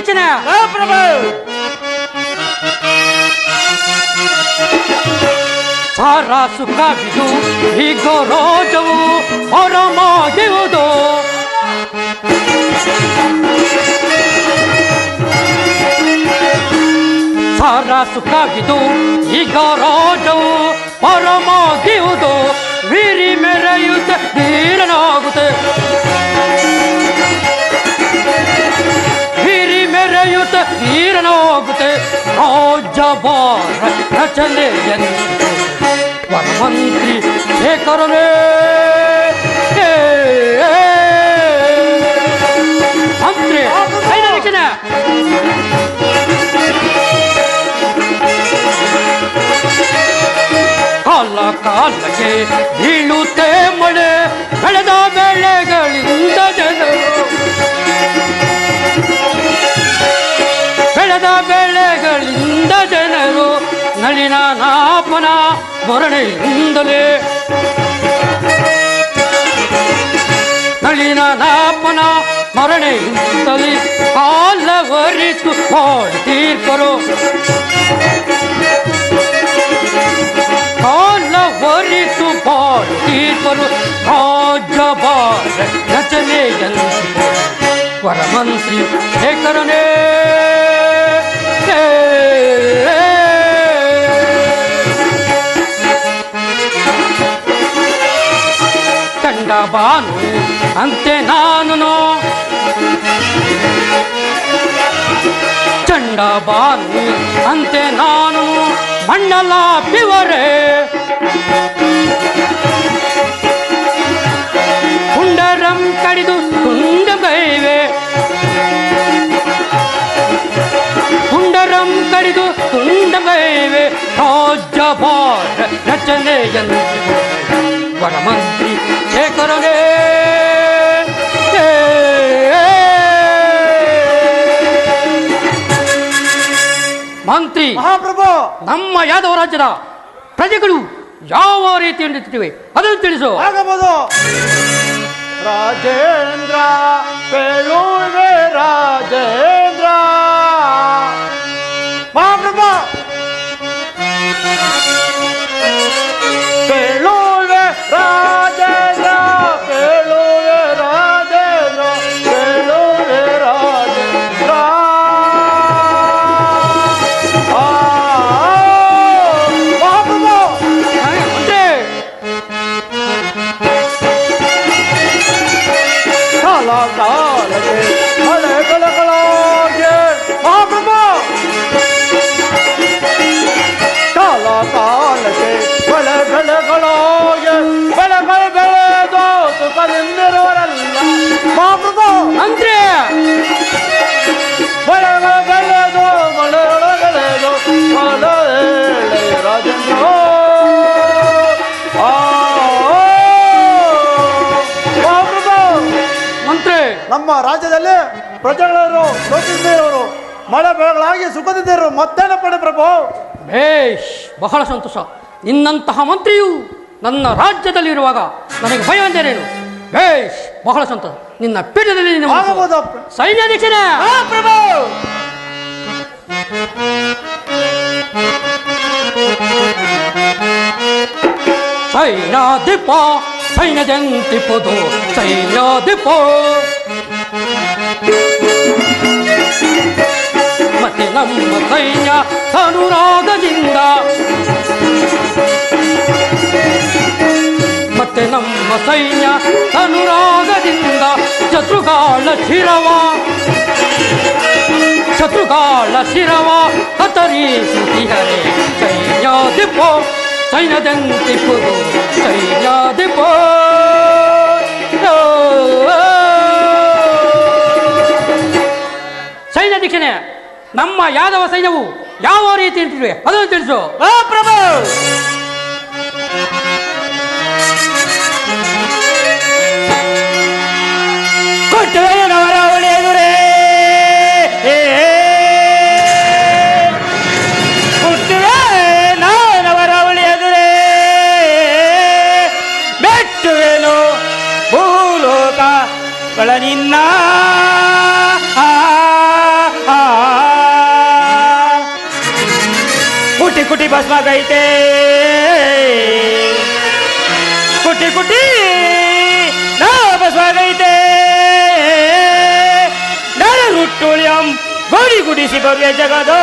ದೀಕ್ಷಿಣ ಪ್ರಭು ಸಾರ ಸುಖವಿದು ಈಗ ರೋಜವು ಹೊರಮಾಗಿರುವುದು ಸಾರ ಸುಖವಿದು ಈಗ ರೋಜವು ಹೊರಮಾಗಿರುವುದು ವೀರಿ ಮೆರೆಯುತ್ತ ಧೀರನಾಗುತ್ತೆ ವೀರಿ ಮೆರೆಯುತ್ತ ಧೀರನಾಗುತ್ತೆ ರಾಜ್ಯಭಾರ ರಚನೆಯನ್ನು ವನಮಂತ್ರಿ ಶೇಖರನೇ ಮಂತ್ರಿ ಐದಕ್ಷಣ ಕಾಲ ಕಾಲಕ್ಕೆ ಬೀಳುತ್ತೆ ಮಳೆ ಬೆಳೆದ ಬೆಳೆಗಳಿಂದ ಜನರು ಬೆಳೆದ ಬೆಳೆಗಳಿಂದ ಜನರು ನಳಿನ ನಾಪನ ಮರಣೆಯಿಂದಲೇ ನಳಿನ ನಾಪನ ಮರಣೆಯಿಂದಲೇ ಕಾಲವರಿತು ತೀರ್ಪರು ಕಾಲವರಿತು ತೀರ್ಪರು ರಾಜ್ಯಭಾರ ರಚನೆಯಲ್ಲಿ ವರಮಂತ್ರಿ ಶೇಖರನೇ ಕಂಡ ಬಾನು ಅಂತೆ ನಾನು ಚಂಡ ಬಾನು ಅಂತೆ ನಾನು ಮಂಡಲ ಪಿವರೇ ಕುಂಡರಂ ಕಡಿದು ತುಂಡಗೈವೆ ಕುಂಡರಂ ಕಡಿದು ತುಂಡಗೈವೆ ರಾಜ್ಯಭಾರ ರಚನೆಯನ್ನು ವನಮಂತ್ರಿ ಶೇಖರನೇ ಮಂತ್ರಿ ಮಹಾಪ್ರಭು ನಮ್ಮ ಯಾದವ ರಾಜ್ಯದ ಪ್ರಜೆಗಳು ಯಾವ ರೀತಿಯಲ್ಲಿರುತ್ತವೆ ಅದನ್ನು ತಿಳಿಸು ಆಗಬಹುದು ರಾಜೇಂದ್ರ ಪೇಳುವೆ ರಾಜೇಂದ್ರ ಮಹಾಪ್ರಭು ಪೇಳುವೆ ರಾಜೇಂದ್ರ ಪೇಳುವೆ ರಾಜೇಂದ್ರ ಪೇಳುವೆ ರಾಜೇಂದ್ರ ಮಂತ್ರಿ ಮಂತ್ರಿ ನಮ್ಮ ರಾಜ್ಯದಲ್ಲಿ ಪ್ರಜೆಗಳವರು ಲೋಕಿಸಿದವರು ಮಳೆ ಬೆಳೆಗಳಾಗಿ ಸುಖದಿದ್ದರು ಮತ್ತೇನ ಪಡೆ ಪ್ರಭು ಬೇಷ್ ಬಹಳ ಸಂತೋಷ ನಿನ್ನಂತಹ ಮಂತ್ರಿಯು ನನ್ನ ರಾಜ್ಯದಲ್ಲಿರುವಾಗ ನನಗೆ ಭಯ ಎಂದೇನೇನು ಬೇಷ್ ಬಹಳ ಸಂತೋಷ ನಿನ್ನ ಪೀಠದಲ್ಲಿ ಸೈನ್ಯಾಧ್ಯಕ್ಷನೇ ಪ್ರಭು ಸೈನ್ಯಾಧಿಪ ಸೈನ್ಯದಂತಿಪುದು ಸೈನ್ಯಾಧಿಪ ಮತ್ತೆ ನಮ್ಮ ಸೈನ್ಯ ಅನುರಾಗದಿಂದ ಮತ್ತೆ ನಮ್ಮ ಸೈನ್ಯ ಅನುರಾಗದಿಂದ ಶತ್ರುಗಾಳ ಶಿರವ ಕತ್ತರಿಸುತ್ತಿಹರೆ ಸೈನ್ಯಾಧಿಪ ಸೈನ್ಯದಂತಿಪುದು ಸೈನ್ಯಾಧಿಪ ಸೈನ್ಯಾಧ್ಯಕ್ಷನೇ ನಮ್ಮ ಯಾದವ ಸೈನ್ಯವು ಯಾವ ರೀತಿ ಇರ್ತಿವೆ ಅದನ್ನು ತಿಳಿಸು ಪ್ರಭು ಕೊಟ್ಟವರ ಒಳೆಯುರೇ ಹುಟ್ಟುವೆ ನಾನವರ ಒಳೆಯುರೇ ಬೆಟ್ಟುವೆನು ಭೂಲೋಕ ನಿನ್ನ ಕುಟಿ ಭಸ್ಮಾಗೈತೆ ಕುಟಿ ಕುಟಿ ನಾ ಭಸ್ಮಾಗೈತೆ ನರ ರುಟ್ಟುಳಿಯಂ ಗೋಡಿ ಗುಡಿಸಿ ಭವ್ಯ ಜಗದೋ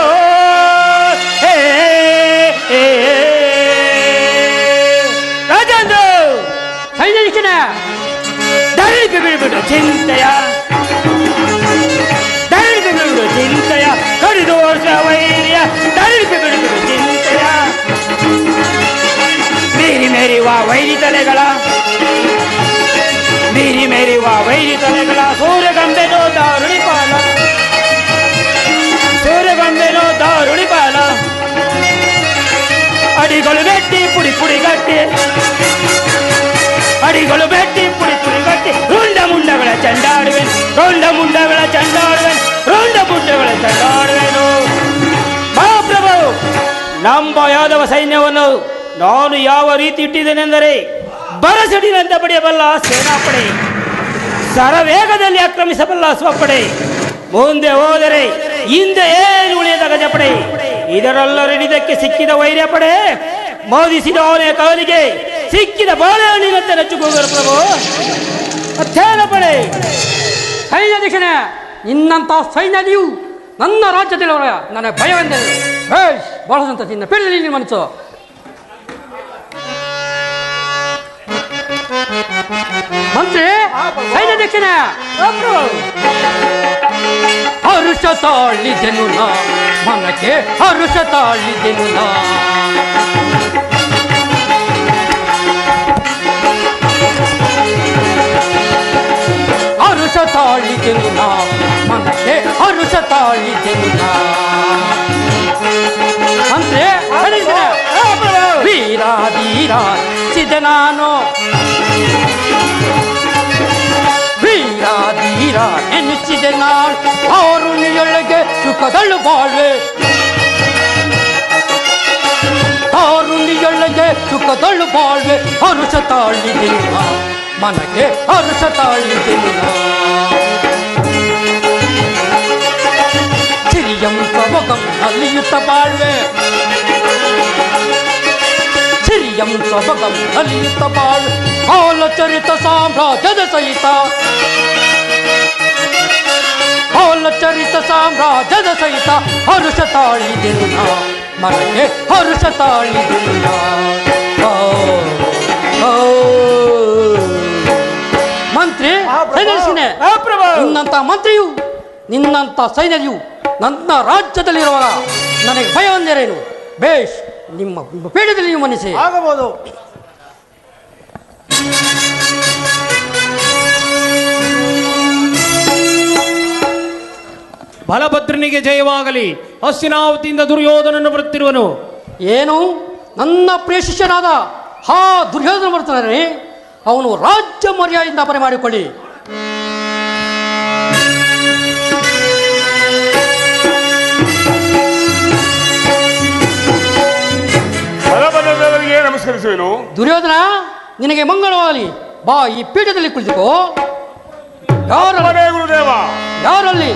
ರಾಜೇಂದ್ರ ಸೈನಿಕನ ದಳಿಗೆ ಬಿಡ್ಬಿಡು ಚಿಂತೆಯ ದಳಿಗೆ ಬಿಡ್ಬಿಡು ಚಿಂತೆಯ ಕಡಿದು ವರ್ಷ ವೈರ್ಯ ದಳಿಗೆ ಬಿಡ್ಬಿಡು ಚಿಂತೆಯ ಮೇರಿ ಮೇರಿವ ವೈರಿ ತಲೆಗಳ ಮೇರಿ ಮೇರಿವ ವೈರಿ ತಲೆಗಳ ಸೂರ್ಯಗಂಬೆನೋ ದಾರುಣಿ ಪಾಲ ಸೂರ್ಯಗಂಬೆನೋ ದಾರುಣಿ ಪಾಲ ಅಡಿಗಳು ಬೆಟ್ಟಿ ಪುಡಿ ಪುಡಿ ಗಟ್ಟಿ ಅಡಿಗಳು ಬೆಟ್ಟಿ ಪುಡಿ ಪುಡಿ ಗಟ್ಟಿ ರುಂಡ ಮುಂಡಗಳ ಚಂಡಾಡುವೆನು ರುಂಡ ಮುಂಡಗಳ ಚಂಡಾಡುವೆನು ರುಂಡ ಮುಂಡಗಳ ಚಂಡಾಡುವೆನು ಮಹಾಪ್ರಭು ನಮ್ಮ ಯಾದವ ಸೈನ್ಯವನ್ನು ನಾನು ಯಾವ ರೀತಿ ಇಟ್ಟಿದ್ದೇನೆಂದರೆ ಬರಸಿಡಿನಂತೆ ಪಡೆಯಬಲ್ಲ ಸೇನಾಪಡೆ ಸರವೇಗದಲ್ಲಿ ಆಕ್ರಮಿಸಬಲ್ಲ ಸ್ವಪಡೆ ಮುಂದೆ ಹೋದರೆ ಹಿಂದೆ ಏನು ಉಳಿಯದ ಗಜಪಡೆ ಇದರೆಲ್ಲರಿಡಕ್ಕೆ ಸಿಕ್ಕಿದ ವೈರ್ಯ ಪಡೆ ಮೋದಿಸಿದ ಅವನೇ ಕಾಲಿಗೆ ಸಿಕ್ಕಿದ ಬಾಳೆಹಣ್ಣಿನಂತೆ ನಚ್ಚುಕೋಗರು ಪ್ರಭು ಅಧ್ಯಯನ ಪಡೆ ಸೈನ್ಯಾಧೀಶನೇ ನಿನ್ನಂಥ ಸೈನ್ಯದಿಯು ನನ್ನ ರಾಜ್ಯದಲ್ಲಿವರ ನನಗೆ ಭಯವೆಂದರೆ ಬೇಷ್ ಬಹಳ ಸಂತೋಷ ನಿನ್ನ ಪೀಠದಲ್ಲಿ ನಿನ್ನ ಮನಸ್ಸು ಮಂತ್ರಿ ಸೈನ್ಯಾಧ್ಯಕ್ಷನೇ ಹರುಷ ತಾಳಿದೆನು ನಾ ಮನಕ್ಕೆ ಹರುಷ ತಾಳಿದೆನು ನಾ ಹರುಷ ತಾಳಿದೆನು ನಾ ಮನಕ್ಕೆ ಹರುಷ ತಾಳಿದೆನು ನಾ ಮಂತ್ರಿ ವೀರ ಧೀರ ಸಿದ ನಾನು ವೀರ ಧೀರ ಎನ್ನಿಸಿದೆ ನಾಳು ಆರುಣಿಯೊಳಗೆ ಸುಖದಳು ಬಾಳ್ವೆ ಆರುಣಿಯೊಳಗೆ ಸುಖದಳು ಬಾಳ್ವೆ ಹರುಷ ತಾಳಿದೆನು ಮನಕ್ಕೆ ಹರುಷ ತಾಳಿದೆನು ಸಿರಿಯಂ ಸೊಬಗಂ ಅಲಿಯುತ್ತ ಬಾಳ್ವೆ ಸಿರಿಯಂ ಸೊಬಗಂ ಅಲಿಯುತ್ತ ಬಾಳ್ವೆ ಕಾಲಚರಿತ ಸಾಮ್ರಾಜ್ಯದ ಸಹಿತ ಕಾಲಚರಿತ ಸಾಮ್ರಾಜ್ಯದ ಸಹಿತ ಹರುಷ ತಾಳಿದೆನು ನಾ ಮನಕ್ಕೆ ಹರುಷ ತಾಳಿದೆನು ನಾ ಮಂತ್ರಿ ಸೈನ್ಯನೇ ನಿನ್ನಂತ ಮಂತ್ರಿಯು ನಿನ್ನಂತ ಸೈನ್ಯವು ನನ್ನ ರಾಜ್ಯದಲ್ಲಿರುವಾಗ ನನಗೆ ಭಯವೆಂದರೇನು ಬೇಷ್ ನಿಮ್ಮ ಪೀಠದಲ್ಲಿ ನೀವು ಮನಿಸಿ ಆಗಬಹುದು. ಬಲಭದ್ರನಿಗೆ ಜಯವಾಗಲಿ. ಹಸ್ತಿನಾವತಿಯಿಂದ ದುರ್ಯೋಧನನ್ನು ಬರುತ್ತಿರುವನು. ಏನು ನನ್ನ ಪ್ರಿಯ ಶಿಷ್ಯನಾದ ಹಾ ದುರ್ಯೋಧನ ಬರ್ತಾನೆ, ಅವನು ರಾಜ್ಯ ಮರ್ಯಾದೆಯಿಂದ ಪರಿ ಮಾಡಿಕೊಳ್ಳಿ. ಬಲಭದ್ರನಿಗೆ ನಮಸ್ಕರಿಸುವೆನು. ದುರ್ಯೋಧನ ನಿನಗೆ ಮಂಗಳವಾಗಲಿ. ಬಾ ಈ ಪೀಠದಲ್ಲಿ ಕುಳಿತುಕೋ. ಗುರುದೇವ ಯಾರಲ್ಲಿ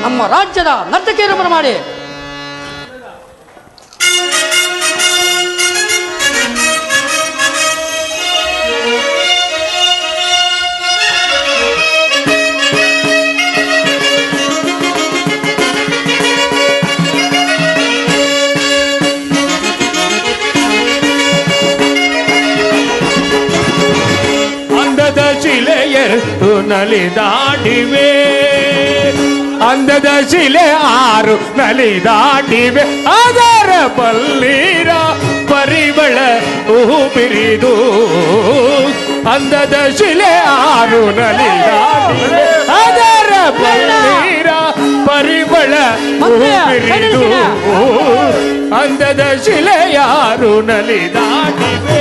ನಮ್ಮ ರಾಜ್ಯದ ನರ್ತಕಿಯರು ಬರಮಾಡಿ. ಅಂದದ ಶಿಲೆಯರ್ತು ನಲಿದಾಡಿವೆ, ಅಂದದ ಶಿಲೆ 6 ನಲಿದಾಡಿವೆ. ಅದರ ಬಲ್ಲೀರ ಪರಿಮಳ ಬಿರಿದು, ಅಂದದ ಶಿಲೆ 6 ನಲಿದಾಡಿವೆ. ಅದರ ಬಲ್ಲೀರ ಪರಿಮಳ ಬಿರಿದು, ಅಂದದ ಶಿಲೆ 6 ನಲಿದಾಡಿವೆ.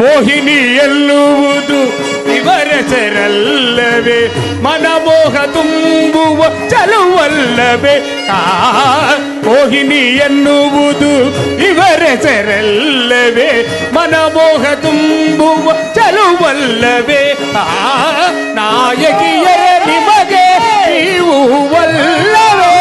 ಮೋಹಿನಿ ಎನ್ನುವುದು ಇವರೆಸರಲ್ಲವೇ ಮನಮೋಹ ತುಂಬುವ ಚಲುವಲ್ಲವೇ ಮೋಹಿನಿ ಎನ್ನುವುದು ಇವರೆಸರಲ್ಲವೇ ಮನಮೋಹ ತುಂಬುವ ಚಲುವಲ್ಲವೇ ನಾಯಕಿಯರ ನಿಮಗೆ ನೀವು ವಲ್ಲವೇ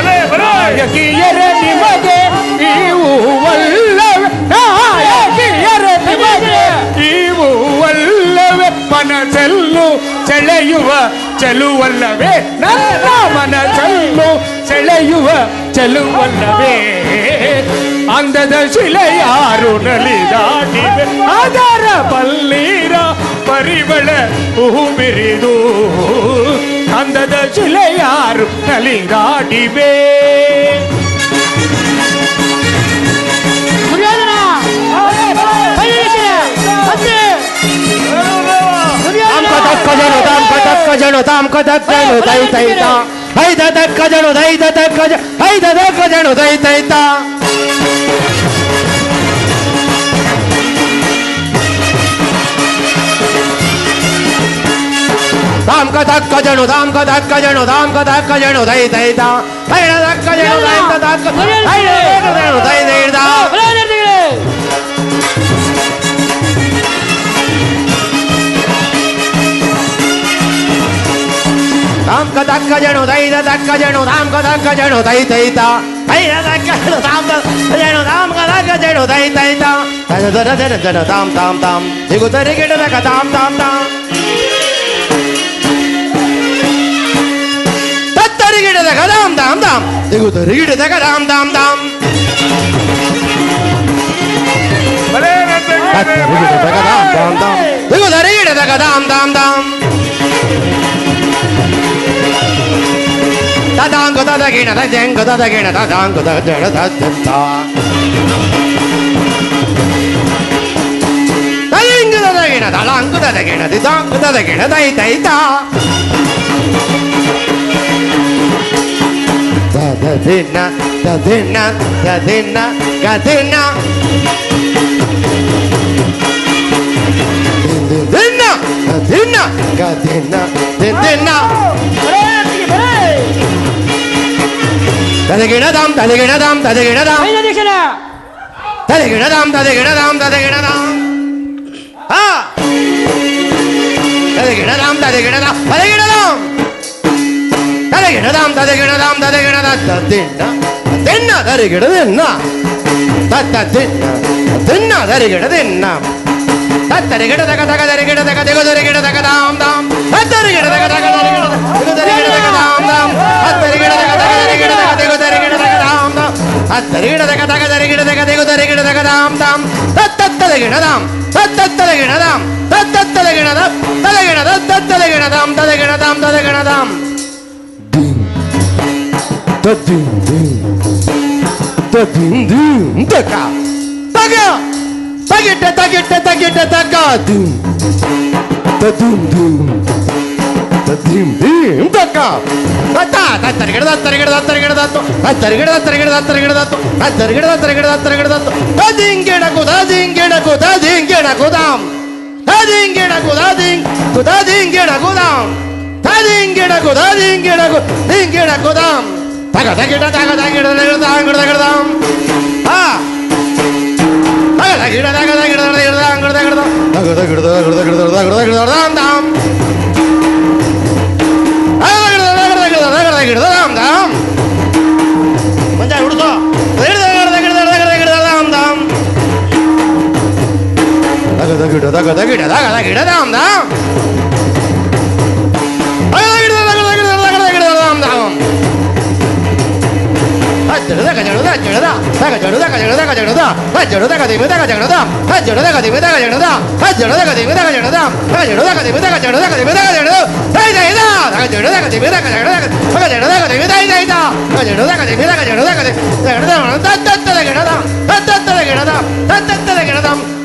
ನಾಯಕಿಯರ ನಿಮಗೆ ನೀವು ವಲ್ಲವೇ ನಾಯಕಿಯರ ನಿಮಗೆ ನೀವು ವಲ್ಲವೇ ಮನಸ್ಸನ್ನು ಸೆಳೆಯುವ ಚೆಲುವಲ್ಲವೇ ನನ್ನ ಮನಸ್ಸನ್ನು ಸೆಳೆಯುವ ಚೆಲುವಲ್ಲವೇ ಅಂದದ ಶಿಲೆಯಾರು ನಲಿದಾಡಿವೆ ಅದರ ಬಲ್ಲೀರ ಪರಿಮಳ ಹೂಬಿರಿದು ಅಂದದ ಶಿಲೆಯಾರು ನಲಿದಾಡಿವೆ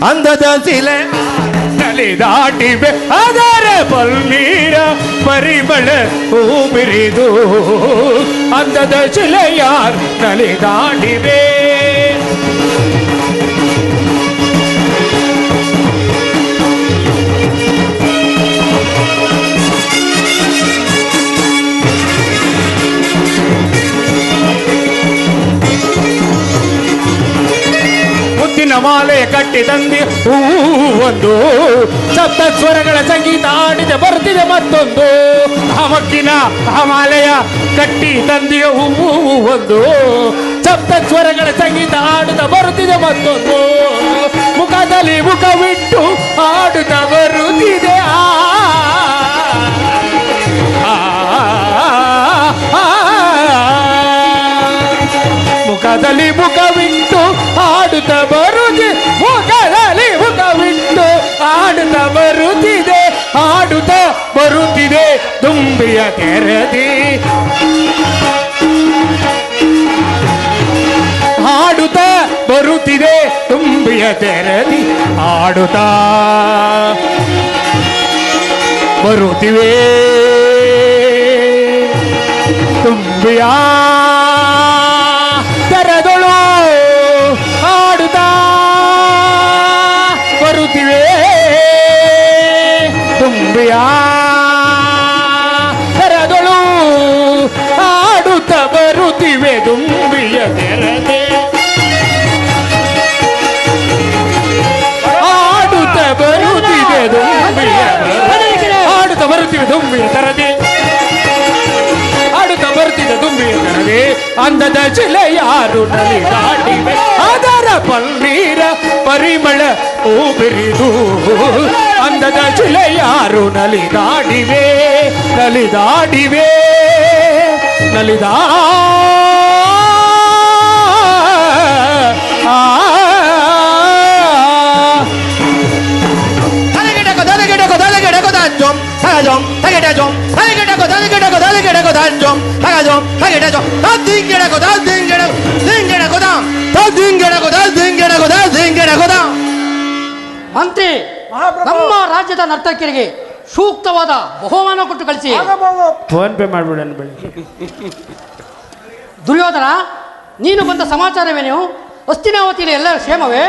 ಅಂದದ ಶಿಲೆ ನಲಿದಾಡಿವೆ ಅದರ ಪನ್ನೀರ ಪರಿಮಳ ಹೂ ಬಿರಿದು ಅಂದದ ಶಿಲೆಯಾರ್ ನಲಿದಾಡಿವೆ. ಮುತ್ತಿನ ಮಾಲೆ ಕಟ್ಟಿ ತಂದಿ ಹೂವೊಂದು ಸಪ್ತ ಸ್ವರಗಳ ಸಂಗೀತ ಆಡಿದೆ ಬರ್ತಿದೆ ಮತ್ತೊಂದು. ಮಕ್ಕಿನ ಮಾಲೆಯ ಕಟ್ಟಿ ತಂದಿಯ ಹೂವೊಂದು ಸಪ್ತ ಸ್ವರಗಳ ಸಂಗೀತ ಆಡುತ್ತಾ ಬರುತ್ತಿದೆ ಮತ್ತೊಂದು. ಮುಖದಲ್ಲಿ ಮುಖವಿಟ್ಟು ಆಡುತ್ತಾ ಬರುತ್ತಿದೆ ಮುಖದಲ್ಲಿ ಮುಖವಿಟ್ಟು ಆಡುತ್ತಾ ಬರುತ್ತಿದೆ, ಮುಖದಲ್ಲಿ ಮುಖವಿಟ್ಟು ಆಡುತ್ತಾ ಬರುತ್ತಿದೆ, ಆಡುತ್ತಾ ಬರುತ್ತಿದೆ ತುಂಬಿಯ ತೆರದಿ. ಆಡುತ್ತಾ ಬರುತ್ತಿದೆ ತುಂಬಿಯ ತೆರದಿ, ಆಡುತ್ತಾ ಬರುತ್ತಿವೆ ತುಂಬಿಯ ತೆರೆದೊಳು, ಆಡುತ್ತಾ ಬರುತ್ತಿವೆ ತುಂಬಿಯ ತೆರೆದೊಳು, ಆಡುತ್ತಾ ಬರುತ್ತಿವೆ ತುಂಬಿಯ ತೆರದೆ, ಆಡುತ್ತಾ ಬರುತ್ತಿದೆ ತುಂಬಿಯ, ಆಡುತ್ತಾ ಬರುತ್ತಿವೆ ತುಂಬಿಯ ತೆರದೆ, ಆಡುತ್ತಾ ಬರುತ್ತಿದೆ ತುಂಬಿಯ ತೆರದೆ. ಅಂದದ ಶಿಲೆಯಾರು ನಲಿದಾಡಿವೆ ಅದರ ಪನ್ನೀರ ಪರಿಮಳ ಹೂ ಬಿರಿದು ಅಂದದ ಶಿಲೆಯಾರು ನಲಿದಾಡಿವೆ, ನಲಿದಾಡಿವೆ, ನಲಿದಾ ಮಂತ್ರಿ, ಮಹಾಪ್ರಭು. ನಮ್ಮ ರಾಜ್ಯದ ನರ್ತಕಿಯರಿಗೆ ಸೂಕ್ತವಾದ ಬಹುಮಾನ ಕೊಟ್ಟು ಕಳಿಸಿ. ಫೋನ್ ಪೇ ಮಾಡ್ಬಿಡೋಣ ಬೆಳಿಗ್ಗೆ. ದುರ್ಯೋಧನ, ನೀನು ಬಂದ ಸಮಾಚಾರವೇನು? ಹಸ್ತಿನಾವತಿಯಲ್ಲಿ ಎಲ್ಲ ಕ್ಷೇಮವೇ?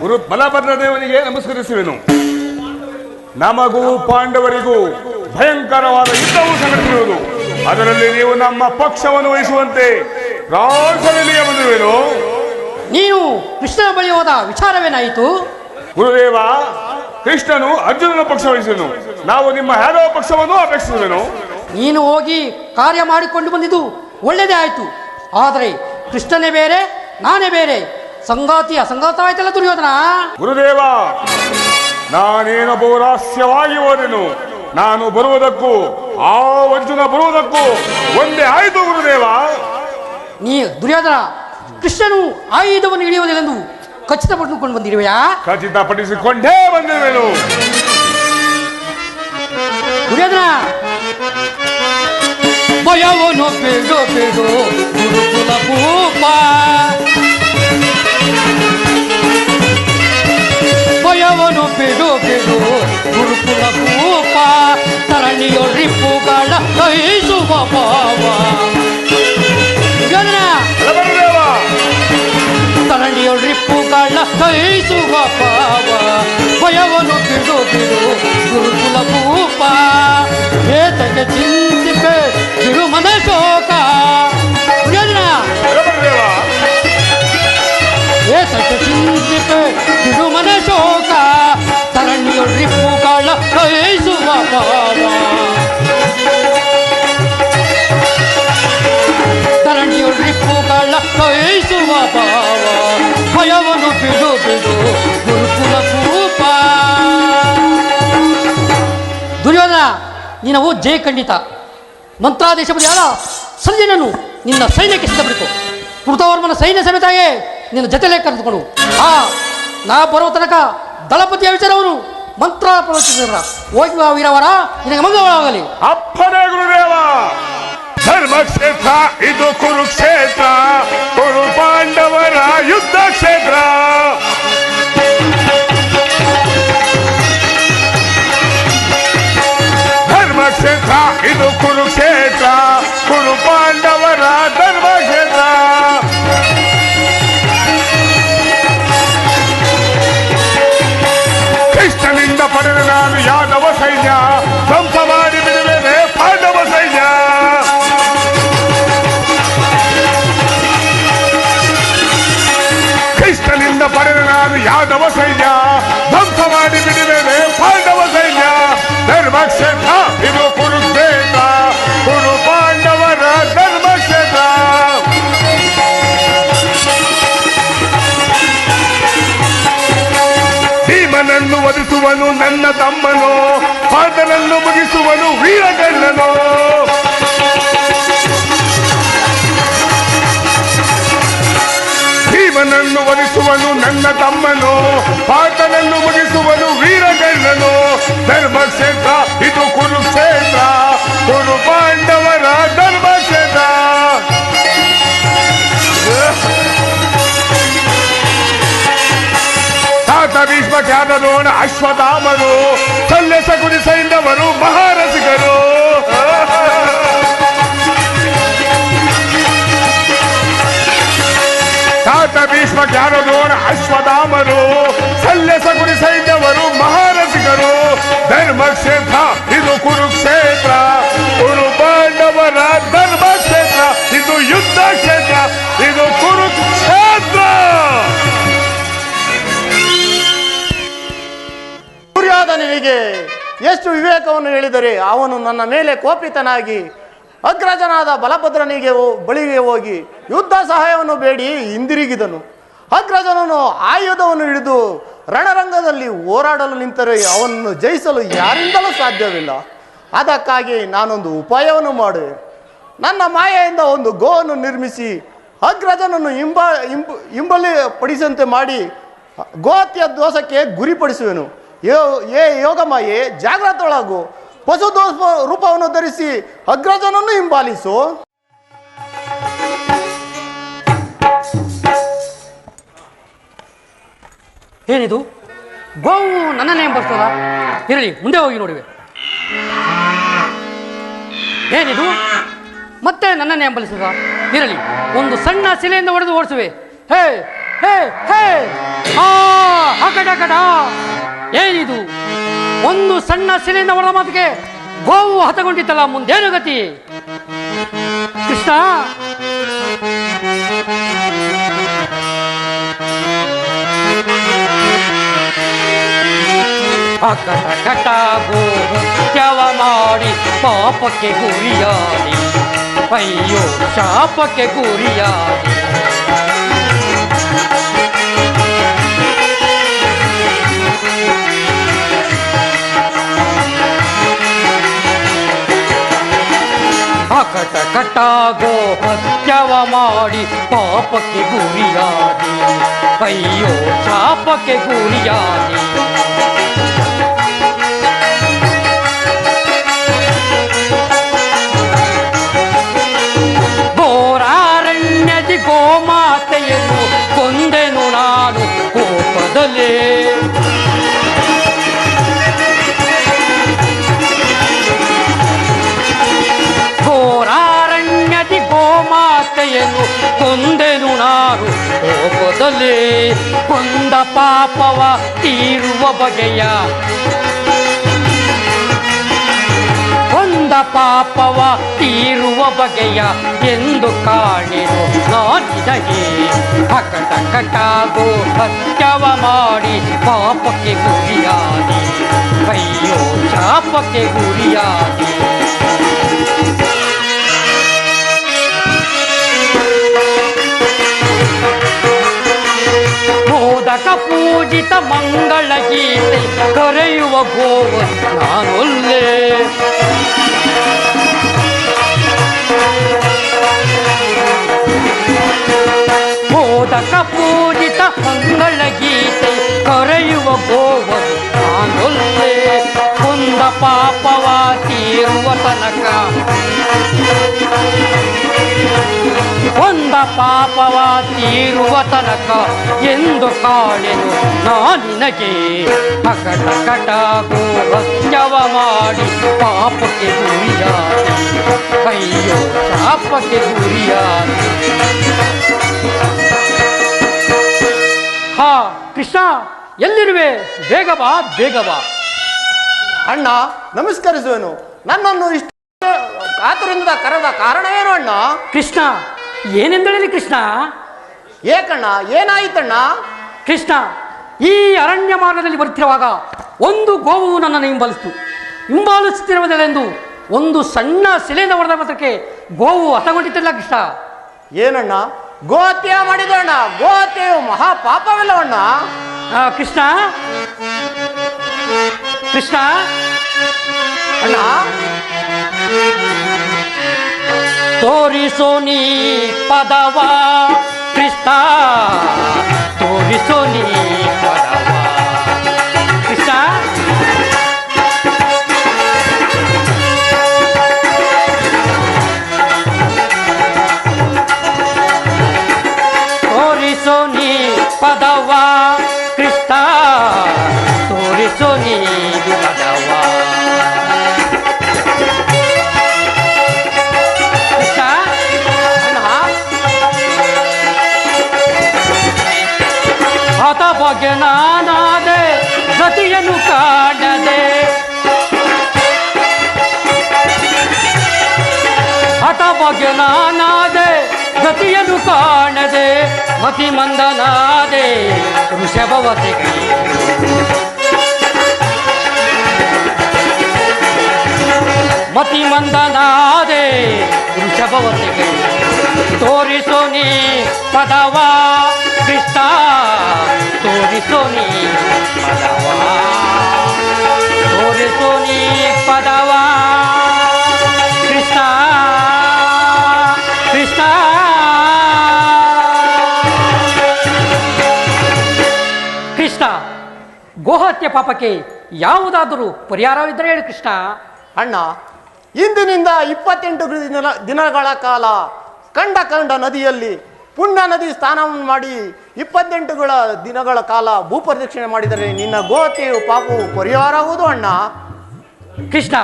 ಗುರು ಬಲಭದ್ರ ದೇವನಿಗೆ ನಮಸ್ಕರಿಸುವೆನು. ನಮಗೂ ಪಾಂಡವರಿಗೂ ಭಯಂಕರವಾದ ಯುದ್ಧವು ಸಂಘಟಿಸಿರುವುದು, ಅದರಲ್ಲಿ ನೀವು ನಮ್ಮ ಪಕ್ಷವನ್ನು ವಹಿಸುವಂತೆ ರಾಜನಿಗೆ ಬಂದಿರುವೆನು. ನೀನು ಕೃಷ್ಣನ ಬಳಿ ಹೋದ ವಿಚಾರವೇನಾಯಿತು? ಗುರುದೇವ, ಕೃಷ್ಣನು ಅರ್ಜುನನ ಪಕ್ಷ ವಹಿಸುವನು, ನಾವು ನಿಮ್ಮ ಯಾದವ ಪಕ್ಷವನ್ನು ಅಪೇಕ್ಷಿಸುವೆನು. ನೀನು ಹೋಗಿ ಕಾರ್ಯ ಮಾಡಿಕೊಂಡು ಬಂದಿದ್ದು ಒಳ್ಳೆಯದೇ ಆಯಿತು. ಆದರೆ ಕೃಷ್ಣನೇ ಬೇರೆ, ನಾನೇ ಬೇರೆ, ಸಂಗಾತ ಆಯ್ತಲ್ಲ ದುರ್ಯೋಧನ. ಗುರುದೇವ, ನಾನೇನು ಬಹುರಾಸ್ಯವಾಗಿ ಹೋದೆನು. ನಾನು ಬರುವುದಕ್ಕೂ ಆ ಅರ್ಜುನ ಬರುವುದಕ್ಕೂ ಒಂದೇ ಆಯಿತು ಗುರುದೇವ. ನೀ ದುರ್ಯೋಧನ, ಕೃಷ್ಣನು ಆಯುಧವನ್ನು ಹಿಡಿಯುವುದಿല്ലെಂದು ಖಚಿತಪಟ್ಟುಕೊಂಡು ಬಂದಿರುವೆಯಾ? ಖಚಿತಪಡಿಸಿಕೊಂಡೇ ಬಂದಿರುವೆನು. ದುರ್ಯೋಧನ, ಭಯವನ್ನು ಬೇಡು ಬೇಡು ಗುರುಕುಲ ಭೂಪ, ಭಯವನ್ನು ಬೇಡು ಬೇಡು ಗುರುಕುಲ ಭೂಪ, ತರಣಿಯೋ ರಿಪ್ಪುಗಳ ಕೈಸುವ ಭಾವ. ದುರ್ಯೋಧನ, ತರಣಿಯೋ ರಿಪ್ಪುಗಳ ಕೈಸುವ ಭಾವ, ಭಯವನ್ನು ಬಿಡು ಬಿಡು ಗುರುಕುಲ ಭೂಪ, ಏತಕ್ಕೆ ಚಿಂತಿಪೆ ಬಿಡು ಮನ ಶೋಕ. ದುರ್ಯೋಧನ, ಏತಕ್ಕೆ ಚಿಂತಿಪೆ ಬಿಡು ಮನ ಶೋಕ, ತರಣಿಯೋ ರಿಪ್ಪುಗಳ ಕೈಸುವ ಭಾವ, ತರಣಿಯೋ ರಿಪ್ಪುಗಳ ಕೈಸುವ ಭಾವ, ಭಯವನ್ನು ಬಿಡು ಬಿಡು ಗುರುಕುಲ ಭೂಪ. ದುರ್ಯೋಧನ, ನೀನವು ಜಯ ಖಂಡಿತ. ಮಂತ್ರಾದೇಶಪದಿಯಾದ ಸಂಜಯನನ್ನು ನಿನ್ನ ಸೈನ್ಯಕ್ಕೆ ಸಿದ್ಧಪಡಿತು. ಕೃತವರ್ಮನ ಸೈನ್ಯ ಸಮೇತಾಗೆ ನಿನ್ನ ಜೊತೆಲೇ ಕರೆದುಕೊಂಡು ನಾ ಬರುವ ತನಕ ದಳಪತಿಯ ವಿಚಾರವನ್ನು ಮಂತ್ರ ಪ್ರವಚಿಸಿದ್ರ. ಹೋಗಿ ವೀರವರ, ನಿನಗೆ ಮಂಗಳವಾಗಲಿ. ಅಪ್ಪನೇ ಗುರುದೇವ. ಧರ್ಮಕ್ಷೇತ್ರ ಇದು ಕುರುಕ್ಷೇತ್ರ, ಕುರು ಪಾಂಡವರ ಯುದ್ಧ ಕ್ಷೇತ್ರ. ಕೃಷ್ಣನಿಂದ ಪಡೆದ ನಾನು ಯಾದವ ಸೈನ್ಯ ಧ್ವಂಸ ಮಾಡಿ ಬಿಡುವೆನೆ ಪಾಂಡವ ಸೈನ್ಯ. ಕೃಷ್ಣನಿಂದ ಪಡೆದ ನಾನು ಯಾದವ ಸೈನ್ಯ ಧ್ವಂಸ ಮಾಡಿ ಬಿಡುವೆನೆ ಪಾಂಡವ ಸೈನ್ಯ. ಧರ್ಮಕ್ಷೇತ್ರ ಇದು ಕುರುಕ್ಷೇತ್ರ, ಕುರು ಪಾಂಡವರ ಧರ್ಮಕ್ಷೇತ್ರ. ಭೀಮನನ್ನು ವಧಿಸುವನು ನನ್ನ ತಮ್ಮನು, ಪಾಂಡನನ್ನು ಮುಗಿಸುವನು ವೀರಗಣ್ಣನು. ಭೀಮನನ್ನು ವಧಿಸುವನು ನನ್ನ ತಮ್ಮನು, ಪಾಂಡನನ್ನು ಮುಗಿಸುವನು ವೀರಗಣ್ಣನು. ಧರ್ಮಕ್ಷೇತ್ರ ಇದು ಕುರುಕ್ಷೇತ್ರ, ಕುರು ಪಾಂಡವರ ಧರ್ಮಕ್ಷೇತ್ರ. ತಾತ ಭೀಷ್ಮ ಖ್ಯಾತ ದ್ರೋಣ ಅಶ್ವತ್ಥಾಮರು ಸಲ್ಲೆಸ ಗುಡಿಸೈಂದವರು ಮಹಾರಸಿಕರು. ತಾತ ಭೀಷ್ಮ ಖ್ಯಾತ ದ್ರೋಣ ಅಶ್ವತ್ಥಾಮರು ಸಲ್ಲೆಸ ಗುಡಿಸೈಂದವರು ಮಹಾರಸಿಕರು. ಧರ್ಮಕ್ಷೇತ್ರ ಇದು ಕುರುಕ್ಷೇತ್ರ, ಕುರು ಪಾಂಡವರ ಧರ್ಮಕ್ಷೇತ್ರ. ಇದು ಯುದ್ಧ ಕ್ಷೇತ್ರ, ಇದು ಕುರುಕ್ಷೇತ್ರ. ದುರ್ಯೋಧನನಿಗೆ ಎಷ್ಟು ವಿವೇಕವನ್ನು ಹೇಳಿದರೆ ಅವನು ನನ್ನ ಮೇಲೆ ಕೋಪಿತನಾಗಿ ಅಗ್ರಜನಾದ ಬಲಭದ್ರನಿಗೆ ಬಳಿಗೆ ಹೋಗಿ ಯುದ್ಧ ಸಹಾಯವನ್ನು ಬೇಡಿ ಹಿಂದಿರುಗಿದನು. ಅಗ್ರಜನನು ಆಯುಧವನ್ನು ಹಿಡಿದು ರಣರಂಗದಲ್ಲಿ ಹೋರಾಡಲು ನಿಂತರೆ ಅವನನ್ನು ಜಯಿಸಲು ಯಾರಿಂದಲೂ ಸಾಧ್ಯವಿಲ್ಲ. ಅದಕ್ಕಾಗಿ ನಾನೊಂದು ಉಪಾಯವನ್ನು ಮಾಡುವೆ. ನನ್ನ ಮಾಯೆಯಿಂದ ಒಂದು ಗೋವನ್ನು ನಿರ್ಮಿಸಿ ಅಗ್ರಜನನ್ನು ಹಿಂಬಲಿ ಪಡಿಸಂತೆ ಮಾಡಿ ಗೋಹತ್ಯ ದೋಷಕ್ಕೆ ಗುರಿಪಡಿಸುವೆನು. ಏ ಯೋಗಮಾಯೆ, ಜಾಗ್ರತೊಳಗು. ಪಶು ದೋಷ ರೂಪವನ್ನು ಧರಿಸಿ ಅಗ್ರಜನನ್ನು ಹಿಂಬಾಲಿಸು. ಏನಿದು? ಗೋವು ನನ್ನನ್ನೇ ಎಂಬರ್ತದ? ಇರಲಿ, ಮುಂದೆ ಹೋಗಿ ನೋಡುವೆ. ಏನಿದು? ಮತ್ತೆ ನನ್ನನ್ನೇ ಎಂಬಲಿಸುವ? ಇರಲಿ, ಒಂದು ಸಣ್ಣ ಶಿಲೆಯಿಂದ ಹೊಡೆದು ಓಡಿಸುವೆ. ಹೇ ಹೇ ಹೇ ಹಕಡ. ಏನಿದು? ಒಂದು ಸಣ್ಣ ಶಿಲೆಯಿಂದ ಹೊಡೆದ ಮಾತಿಗೆ ಗೋವು ಹತಗೊಂಡಿತ್ತಲ್ಲ, ಮುಂದೇನು ಗತಿ? ಕೃಷ್ಣ, ಅಕಟ ಗೋತ್ಯವ ಮಾಡಿ ಪಾಪಕ್ಕೆ ಗುರಿಯಾದಿ, ಅಯ್ಯೋ ಶಾಪಕ್ಕೆ ಗುರಿಯಾದಿ. ಅಕಟ ಗೋಹತ್ಯವ ಮಾಡಿ ಪಾಪಕ್ಕೆ ಗುರಿಯಾದಿ, ಅಯ್ಯೋ ಶಾಪಕ್ಕೆ ಗುರಿಯಾದಿ. ಘೋರಾರಣ್ಯದಿ ಗೋಮಾತೆಯನ್ನು ಕೊಂದೆನು ನಾನು ಕೋಪದಲ್ಲೇ. ಘೋರಾರಣ್ಯದಿ ಗೋಮಾತೆಯನ್ನು ಕೊಂದೆನು ನಾನು ಕೋಪದಲ್ಲೇ. ಕೊಂದ ಪಾಪವ ತೀರುವ ಬಗೆಯ, ಕೊಂದ ಪಾಪವ ತೀರುವ ಬಗೆಯ ಎಂದು ಕಾಣೆನು ನಾನಿನಗೆ. ಅಕಟ ಗೋಹತ್ಯವ ಮಾಡಿ ಪಾಪಕ್ಕೆ ಗುರಿಯಾದಿ, ಅಯ್ಯೋ ಶಾಪಕ್ಕೆ ಗುರಿಯಾದಿ. ಮೋದಕ ಪೂಜಿತ ಮಂಗಳ ಗೀತೆ ಕರೆಯುವ ಗೋವ ನಾನೊಲ್ಲೆ. ಮೋದಕ ಪೂಜಿತ ಮಂಗಳ ಗೀತೆ ಕರೆಯುವ ಗೋವ ನಾನೊಲ್ಲೆ. ಕೊಂದ ಪಾಪವ ತೀರುವ ತನಕ, ಕೊಂದ ಪಾಪವ ತೀರುವ ತನಕ ಎಂದು ಕಾಣೆನು ನಾನಿನಗೆ. ಅಕಟ ಗೋಹತ್ಯವ ಮಾಡಿ ಪಾಪಕ್ಕೆ ಗುರಿಯಾದಿ, ಅಯ್ಯೋ ಶಾಪಕ್ಕೆ ಗುರಿಯಾದಿ. ಹಾ ಕೃಷ್ಣ, ಎಲ್ಲಿರುವೆ? ಬೇಗ ಬಾ, ಬೇಗ ಬಾ. ಅಣ್ಣ ನಮಸ್ಕರಿಸುವೆನು. ನನ್ನನ್ನು ಇಷ್ಟು ಕಾತುರದಿಂದ ಕರೆದ ಕಾರಣ ಏನು ಅಣ್ಣ? ಕೃಷ್ಣ, ಏನೆಂದಳಲಿ ಕೃಷ್ಣ? ಏಕಣ್ಣ, ಏನಾಯಿತಣ್ಣ? ಕೃಷ್ಣ, ಈ ಅರಣ್ಯ ಮಾರ್ಗದಲ್ಲಿ ಬರುತ್ತಿರುವಾಗ ಒಂದು ಗೋವು ನನ್ನನ್ನು ಹಿಂಬಾಲಿಸುತ್ತಿರುವುದೆಂದು ಒಂದು ಸಣ್ಣ ಶಿಲೆಯಿಂದ ಹೊಡೆದ ಮಾತ್ರಕ್ಕೆ ಗೋವು ಹತಗೊಂಡಿತ್ತಿಲ್ಲ ಕೃಷ್ಣ. ಏನಣ್ಣ ಗೋಹತ್ಯೆ ಮಾಡಿದಣ್ಣ? ಗೋಹತ್ಯೆಯು ಮಹಾಪಾಪವಿಲ್ಲವಣ್ಣ. ಕೃಷ್ಣ ಕೃಷ್ಣ ಅಣ್ಣ ತೋರಿಸೋ ನೀ ಪದವ ಕೃಷ್ಣ, ತೋರಿಸೋ ನೀ ಪದವ ಕೃಷ್ಣ. ತೋರಿಸೋ ನೀ ಪದವ ಕೃಷ್ಣ, ತೋರಿಸೋ ನೀ ಪದವ ಕೃಷ್ಣ. ಆತ ಬಗ್ಗೆ ನಾನಾದೆ ಗತಿಯನ್ನು ಕಾಣದೆ, ಆತ ಬಗ್ಗೆ ನಾನಾದೆ ಗತಿಯನ್ನು ಕಾಣದೆ, ಮತಿ ಮಂದನಾದೆ ವೃಷಭವತಿಗೆ. ಮತಿ ಮಂದನಾದೆ ವೃಷಭವತಿಗೆ. ತೋರಿಸೋ ನೀ ಪದವ ಕೃಷ್ಣ, ತೋರಿಸೋ ನೀ ಪದವ, ತೋರಿಸೋ ನೀ ಪದವ ಕೃಷ್ಣ ಕೃಷ್ಣ. ಕೃಷ್ಣ, ಗೋಹತ್ಯೆ ಪಾಪಕ್ಕೆ ಯಾವುದಾದರೂ ಪರಿಹಾರವಿದ್ದರೆ ಹೇಳಿ ಕೃಷ್ಣ. ಅಣ್ಣ, ಇಂದಿನಿಂದ 28 ದಿನಗಳ ಕಾಲ ಕಂಡ ನದಿಯಲ್ಲಿ ಪುಣ್ಯ ನದಿ ಸ್ನಾನವನ್ನು ಮಾಡಿ 28 ದಿನಗಳ ಕಾಲ ಭೂಪ್ರದಕ್ಷಿಣೆ ಮಾಡಿದರೆ ನಿನ್ನ ಗೋಹತ್ಯೆಯು ಪಾಪವು ಪರಿಹಾರವಾಗುವುದು ಅಣ್ಣ. ಕೃಷ್ಣ,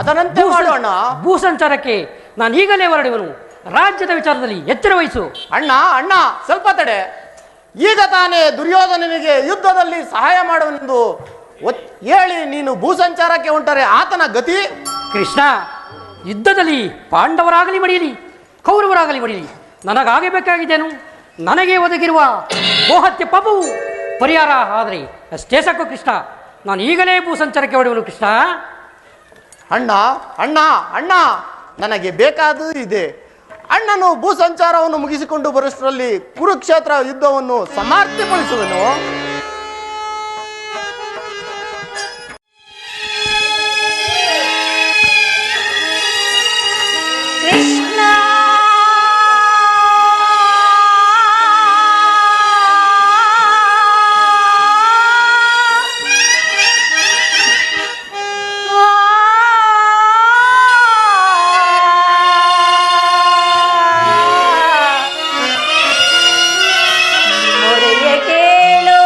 ಅದರಂತೆ ಮಾಡು ಅಣ್ಣ. ಭೂ ಸಂಚಾರಕ್ಕೆ ನಾನು ಈಗಲೇ ಹೊರಡುವನು. ರಾಜ್ಯದ ವಿಚಾರದಲ್ಲಿ ಎಚ್ಚರ ವಹಿಸು. ಅಣ್ಣ ಅಣ್ಣ ಸ್ವಲ್ಪ ತಡೆ. ಈಗ ತಾನೇ ದುರ್ಯೋಧನನಿಗೆ ಯುದ್ಧದಲ್ಲಿ ಸಹಾಯ ಮಾಡುವೆಂದು ಹೇಳಿ ನೀನು ಭೂ ಸಂಚಾರಕ್ಕೆ ಹೊಂಟರೆ ಆತನ ಗತಿ? ಕೃಷ್ಣ, ಯುದ್ಧದಲ್ಲಿ ಪಾಂಡವರಾಗಲಿ ಮಡಿಯಲಿ ಕೌರವರಾಗಲಿ ಮಡಿಯಲಿ ನನಗಾಗಿ ಬೇಕಾಗಿದ್ದೇನು. ನನಗೆ ಒದಗಿರುವ ಗೋಹತ್ಯೆ ಪಾಪವು ಪರಿಹಾರ ಆದರೆ ಅಷ್ಟೇ ಸಾಕು ಕೃಷ್ಣ. ನಾನು ಈಗಲೇ ಭೂ ಸಂಚಾರಕ್ಕೆ ಹೊಡೆಯುವನು ಕೃಷ್ಣ. ಅಣ್ಣ ಅಣ್ಣ ಅಣ್ಣ ನನಗೆ ಬೇಕಾದೂ ಇದೆ. ಅಣ್ಣನು ಭೂ ಸಂಚಾರವನ್ನು ಮುಗಿಸಿಕೊಂಡು ಬರುವಷ್ಟರಲ್ಲಿ ಕುರುಕ್ಷೇತ್ರ ಯುದ್ಧವನ್ನು ಸಮಾಪ್ತಿಗೊಳಿಸುವೆನು. ಕೃಷ್ಣ ಮೊರೆಯ ಕೇಳು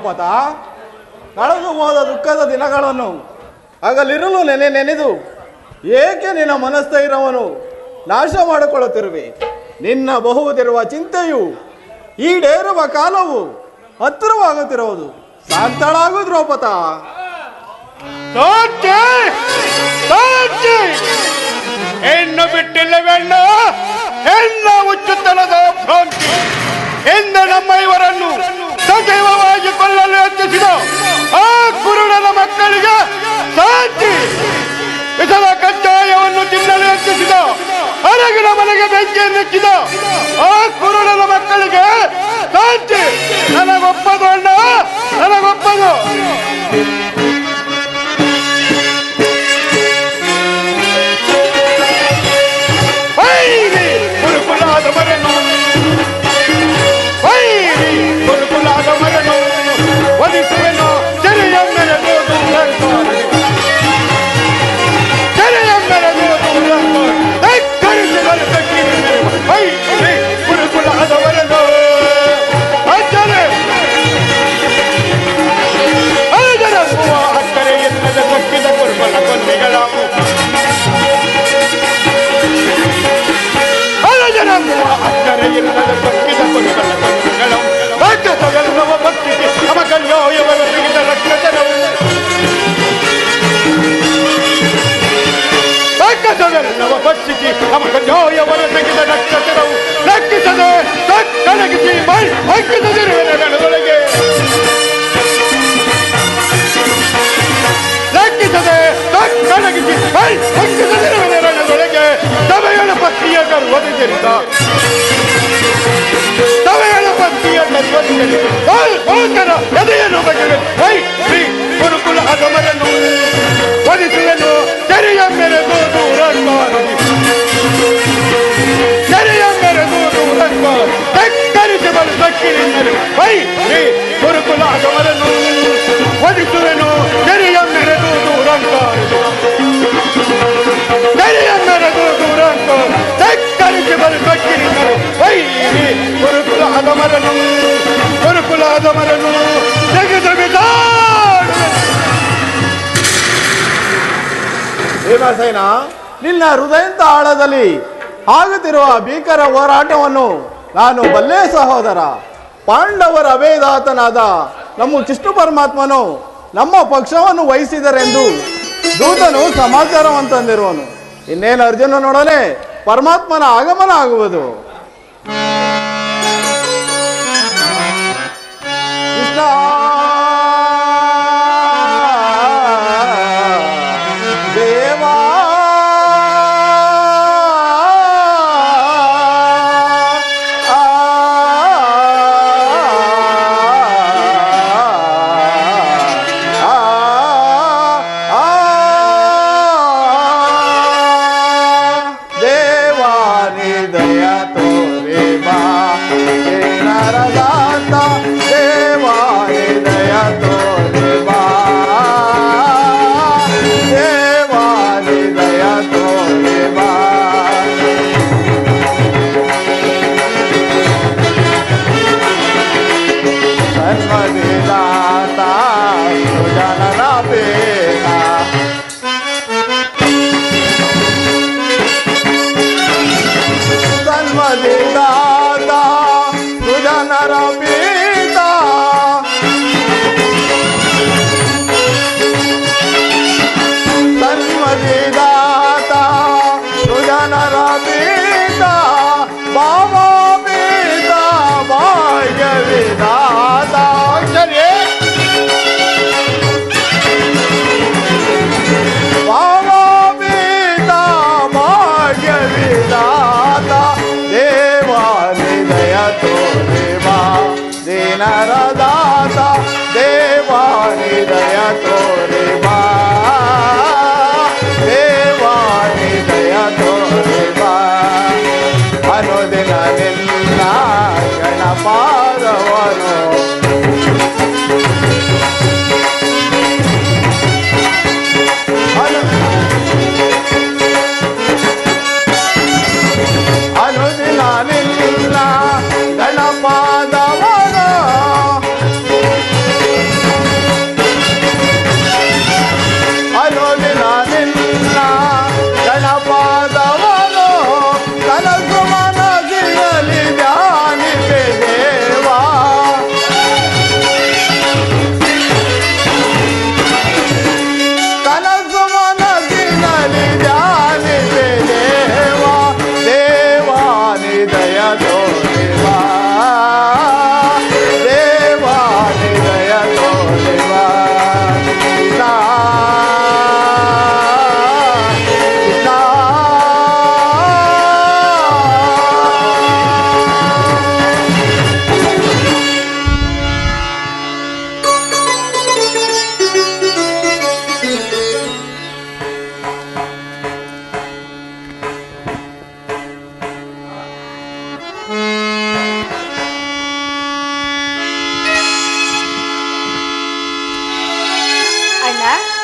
ದ್ರೌಪದ, ಕಳೆದು ಹೋದ ದುಃಖದ ದಿನಗಳನ್ನು ಹಗಲಿರಲು ನೆನೆದು ಏಕೆ ನಿನ್ನ ಮನಸ್ಥೈರ್ಯವನ್ನು ನಾಶ ಮಾಡಿಕೊಳ್ಳುತ್ತಿರುವೆ? ನಿನ್ನ ಬಹುದಿರುವ ಚಿಂತೆಯು ಈಡೇರುವ ಕಾಲವು ಹತ್ತಿರವಾಗುತ್ತಿರುವುದು. ಶಾಂತಳಾಗು ದ್ರೌಪದ. ಹೆಣ್ಣು ಬಿಟ್ಟಿಲ್ಲವೆಣ್ಣ, ಎಲ್ಲ ಹುಚ್ಚುತನದ ಭ್ರಾಂತಿ ಎಂದ ನಮ್ಮ ಇವರನ್ನು ಸಜೀವವಾಗಿ ಕೊಲ್ಲಲು ಯತ್ನಿಸಿದ ಆ ಕುರುಡನ ಮಕ್ಕಳಿಗೆ ಶಾಂತಿ, ವಿಷದ ಕಜ್ಜಾಯವನ್ನು ತಿನ್ನಲು ಯತ್ನಿಸಿದ ಹೊರಗಿನ ಮನೆಗೆ ಬೆಂಕಿಯನ್ನು ನೆಚ್ಚಿದ ಆ ಕುರುಡನ ಮಕ್ಕಳಿಗೆ ಶಾಂತಿ. ನನಗೊಪ್ಪದು ಅಣ್ಣ, ನನಗೊಪ್ಪದು. ಗುರುಕುಲಾದ ಮರನು ಗುರುಕುಲಾದ ಮರನು ಒದಿಸುವೆನು ಚೆರೆಯ ಮೆರೆದು ಚೆರೆಯ ಮೆರೆದು ಗುರುಕುಲಾದ ಮರನು ಅಕ್ಕರೆ ಎನ್ನದ ಕಟ್ಟಿದ ಗುರುಕುಲ ಕೊಂದೆಗಳ ಅಕ್ಕರೆ ಇಲ್ಲದ ಭಕ್ತಿದ ಕೊಡುಗಳ ಕೊಂದೆಗಳು ಭಕ್ತಗಲ್ಲವ ಭಕ್ತಿಗೆ ಅಮಕಲ್ಯೋಯವರು ತೆಗೆದ ರಕ್ತಜನವು ಭಕ್ತಗಲ್ಲವ ಭಕ್ತಿಗೆ ಅಮಕಲ್ಯೋಯವರು ತೆಗೆದ ರಕ್ತಜನವು ರಕ್ಷಿಸದೆ ಕಣಗಿಸಿ ಅಂಕಿತದಿರುವೆ ಗಣದೊಳಗೆ ರಕ್ಷಿಸದೆ ಕಣಗಿಸಿ ಅಂಕಿತದಿರುವೆ ಗಣದೊಳಗೆ ಸಭೆಗಳ ಪತ್ನಿಯ ಗರ್ವದಿಂದ ಸಭೆಗಳ ಪತ್ನಿಯ ಗರ್ವದಿಂದ ಎದೆಯನ್ನು ಬಗೆಗೆ ಶ್ರೀ ಗುರುಕುಲ ಅದಮರನ್ನು ಒದಿಸುವೆನು ಚೆರೆಯ ಮೆರೆದು ದೂರನ್ಮಾರಿ ಚೆರೆಯ ಮೆರೆದು ದೂರನ್ಮಾರಿ ತಕ್ಕರಿಸಿ ಬಲು ತಕ್ಕಿರಿದ್ದರು ಶ್ರೀ ಗುರುಕುಲ ಅದಮರನ್ನು ಒದಿಸುವೆನು ಚೆರೆಯ ಮೆರೆದು ದೂರನ್ಮಾರಿ ಚೆರೆಯ ಮೆರೆದು ದೂರನ್ಮಾರಿ ತಕ್ಕರಿಸಿ ಬಲು ತಕ್ಕಿರಿದ್ದರು ಗುರುಕುಲ ಅದಮರನು ಗುರುಕುಲ ಅದಮರನು ಭೀಮಸೇನ, ನಿನ್ನ ಹೃದಯದ ಆಳದಲ್ಲಿ ಆಗುತ್ತಿರುವ ಭೀಕರ ಹೋರಾಟವನ್ನು ನಾನು ಬಲ್ಲೆ ಸಹೋದರ. ಪಾಂಡವರ ಅಭೇದಾತನಾದ ನಮ್ಮ ಕೃಷ್ಣ ಪರಮಾತ್ಮನು ನಮ್ಮ ಪಕ್ಷವನ್ನು ವಹಿಸಿದರೆಂದು ದೂತನು ಸಮಾಚಾರವಂತಂದಿರುವನು. ಇನ್ನೇನು ಅರ್ಜುನನೊಡನೆ ಪರಮಾತ್ಮನ ಆಗಮನ ಆಗುವುದು. ಕೃಷ್ಣ ದೇವಾ ದೇವಾನಿ ದಯ ತೋರೆ ಬಾ ನರದಾತ ದೇವಾನಿ ದಯ ತೋರೆ ಬಾ ದೇವಾನಿ ದಯ ತೋರೆ ಬಾ ಸನ್ಮದಿದಾತ ಸುಜನರ ಬೇಡ ಸನ್ಮದಿದಾತ ಸುಜನರ ಬೇಡ ಸನ್ಮದಿದಾತ ಸುಜನರ ಬೇಡ ಬಾಬಾ ಬೇಡ ಭಾಗ್ಯ ವಿಧಾತ ಬಾಬಾ ಬೇಡ ಭಾಗ್ಯ ವಿಧಾತ ದೇವಾನಿ ದಯ ತೋರೆ ಬಾ ದೀನರ ದಾತ ದೇವಾನಿ ದಯ ತೋರೆ ಬಾ ದೇವಾನಿ ದಯ ತೋರೆ ಬಾ ಅನುದಿನ ನಿನ್ನ ಗಣಪಾದವನು ಅನುದಿನ ನಿನ್ನ ಗಣಪಾದವನು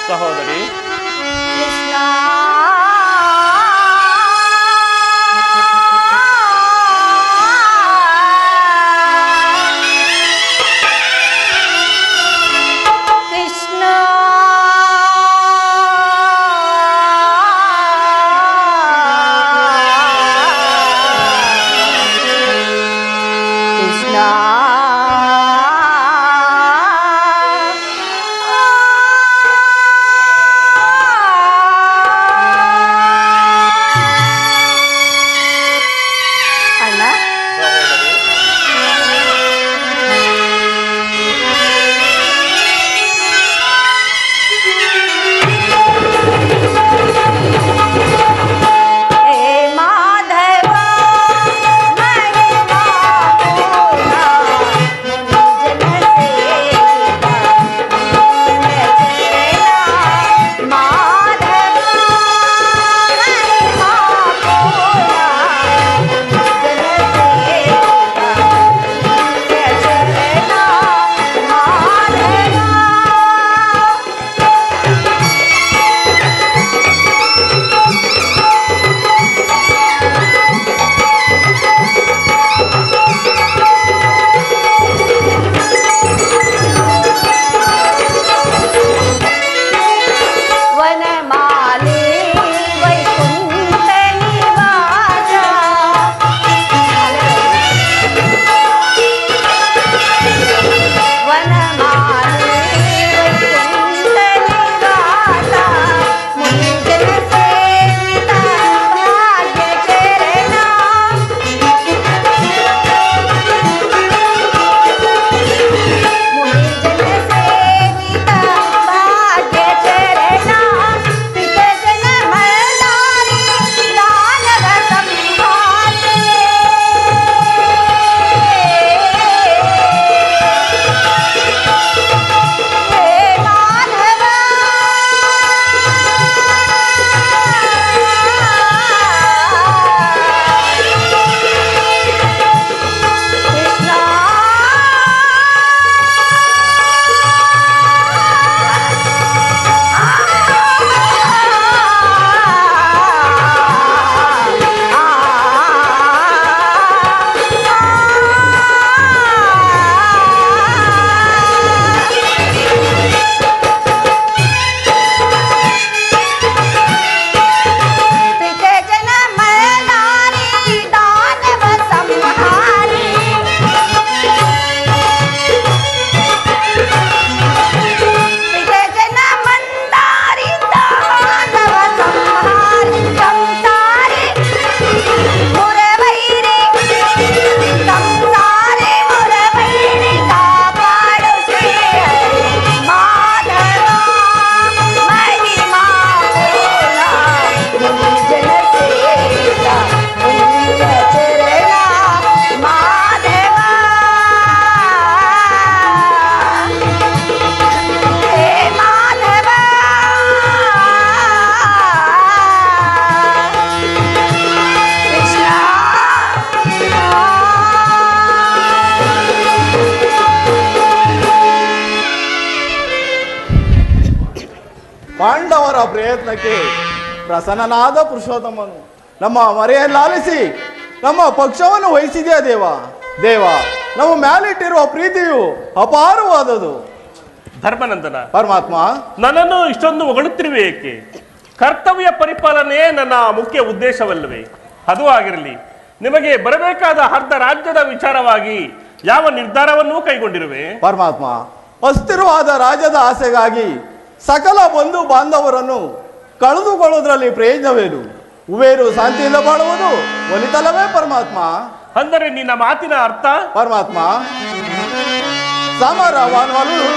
ಸಹೋದರಿ. ಕೃಷ್ಣ ಕೃಷ್ಣ ಕೃಷ್ಣ ಅಣ್ಣ ಹೇ ಮಾಧವ ಮಹಿಮಾ ಪೂರ್ಣ ಜನ ಸೇವಿತ ಚರಣ ಮಾಧವ ಮಹಿಮಾ ಪೂರ್ಣ ಜನ ಸೇವಿತ ಚರಣ ಮಾಧವ ವನಮಾಲಿ ವೈಕುಂಠ ನಿವಾಸ ವನಮಾಲಿ ವೈಕುಂಠ ನಿವಾಸ ಮುನಿಜನ ಸೇವಿತ ಭಾಗ್ಯ ಚರಣ ಮುನಿಜನ ಸೇವಿತ ಭಾಗ್ಯ ಚರಣ ಪಿತ ಜನ ಮಲ್ಲಾರಿ ದಾನವ ಸಂಹಾರಿ ಹೇ ಮಾಧವ ಕೃಷ್ಣ ಪಿತ ಜನ ಮಲ್ಲಾರಿ ದಾನವ ಸಂಹಾರಿ ಪಿತ ಜನ ಮಂದಾರಿ ದಾನವ ಸಂಹಾರಿ ಸಂಸಾರಿ ಮುರವೈರಿ ಸಂಸಾರಿ ಮುರವೈರಿ ಕಾಪಾಡು ಶ್ರೀ ಹರಿ ಮಾಧವ ಮಹಿಮಾ ಪೂರ್ಣ ಮುನಿಜನ ಸೇವಿತ ಪುಣ್ಯ ಚರಣ ಮಾಧವ ಹೇ ಮಾಧವ ಕೃಷ್ಣ ಪಾಂಡವರ ಪ್ರಯತ್ನಕ್ಕೆ ಪ್ರಸನ್ನನಾದ ಪುರುಷೋತ್ತಮನು ನಮ್ಮ ಮರೆಯಲ್ಲಾಲಿಸಿ ನಮ್ಮ ಪಕ್ಷವನ್ನು ವಹಿಸಿದೆಯಾ ದೇವ. ದೇವ, ನಮ್ಮ ಮ್ಯಾಲಿಟ್ಟಿರುವ ಪ್ರೀತಿಯು ಅಪಾರವಾದದು. ಧರ್ಮನಂದನ, ಪರಮಾತ್ಮ, ನನ್ನನ್ನು ಇಷ್ಟೊಂದು ಹೊಗಳುತ್ತಿರುವೆ ಏಕೆ? ಕರ್ತವ್ಯ ಪರಿಪಾಲನೆ ನನ್ನ ಮುಖ್ಯ ಉದ್ದೇಶವಲ್ಲವೇ? ಅದು ಆಗಿರಲಿ, ನಿಮಗೆ ಬರಬೇಕಾದ ಅರ್ಧ ರಾಜ್ಯದ ವಿಚಾರವಾಗಿ ಯಾವ ನಿರ್ಧಾರವನ್ನೂ ಕೈಗೊಂಡಿರುವೆ? ಪರಮಾತ್ಮ, ಅಸ್ಥಿರವಾದ ರಾಜ್ಯದ ಆಸೆಗಾಗಿ ಸಕಲ ಬಂಧು ಬಾಂಧವರನ್ನು ಕಳೆದುಕೊಳ್ಳುವುದರಲ್ಲಿ ಪ್ರಯೋಜನವೇನು? ಉವೇರು ಶಾಂತಿಯಿಂದ ಬಾಳುವುದು ಒಲಿತಲವೇ ಪರಮಾತ್ಮ. ಅಂದರೆ ನಿನ್ನ ಮಾತಿನ ಅರ್ಥ? ಪರಮಾತ್ಮ, ಸಮರವನಯ್ಯ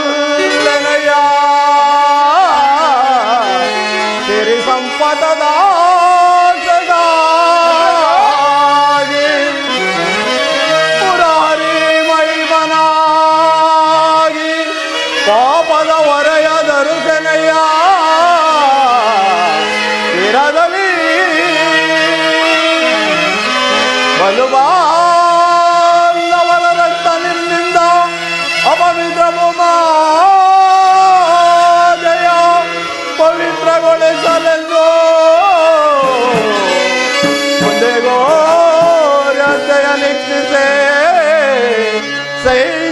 ಸಿರಿ ಸಂಪದದ ಪುರಾರಿ ಮೈಮನಾಗಿ ಪಾಪದ ಹೊರೆಯದರು ಜನಯ್ಯ ಇರದಲ್ಲಿ ಬಲುಬಾಂಧವರ ರಕ್ತ ನಿನ್ನಿಂದ ಅಪವಿತ್ರ ಜಯ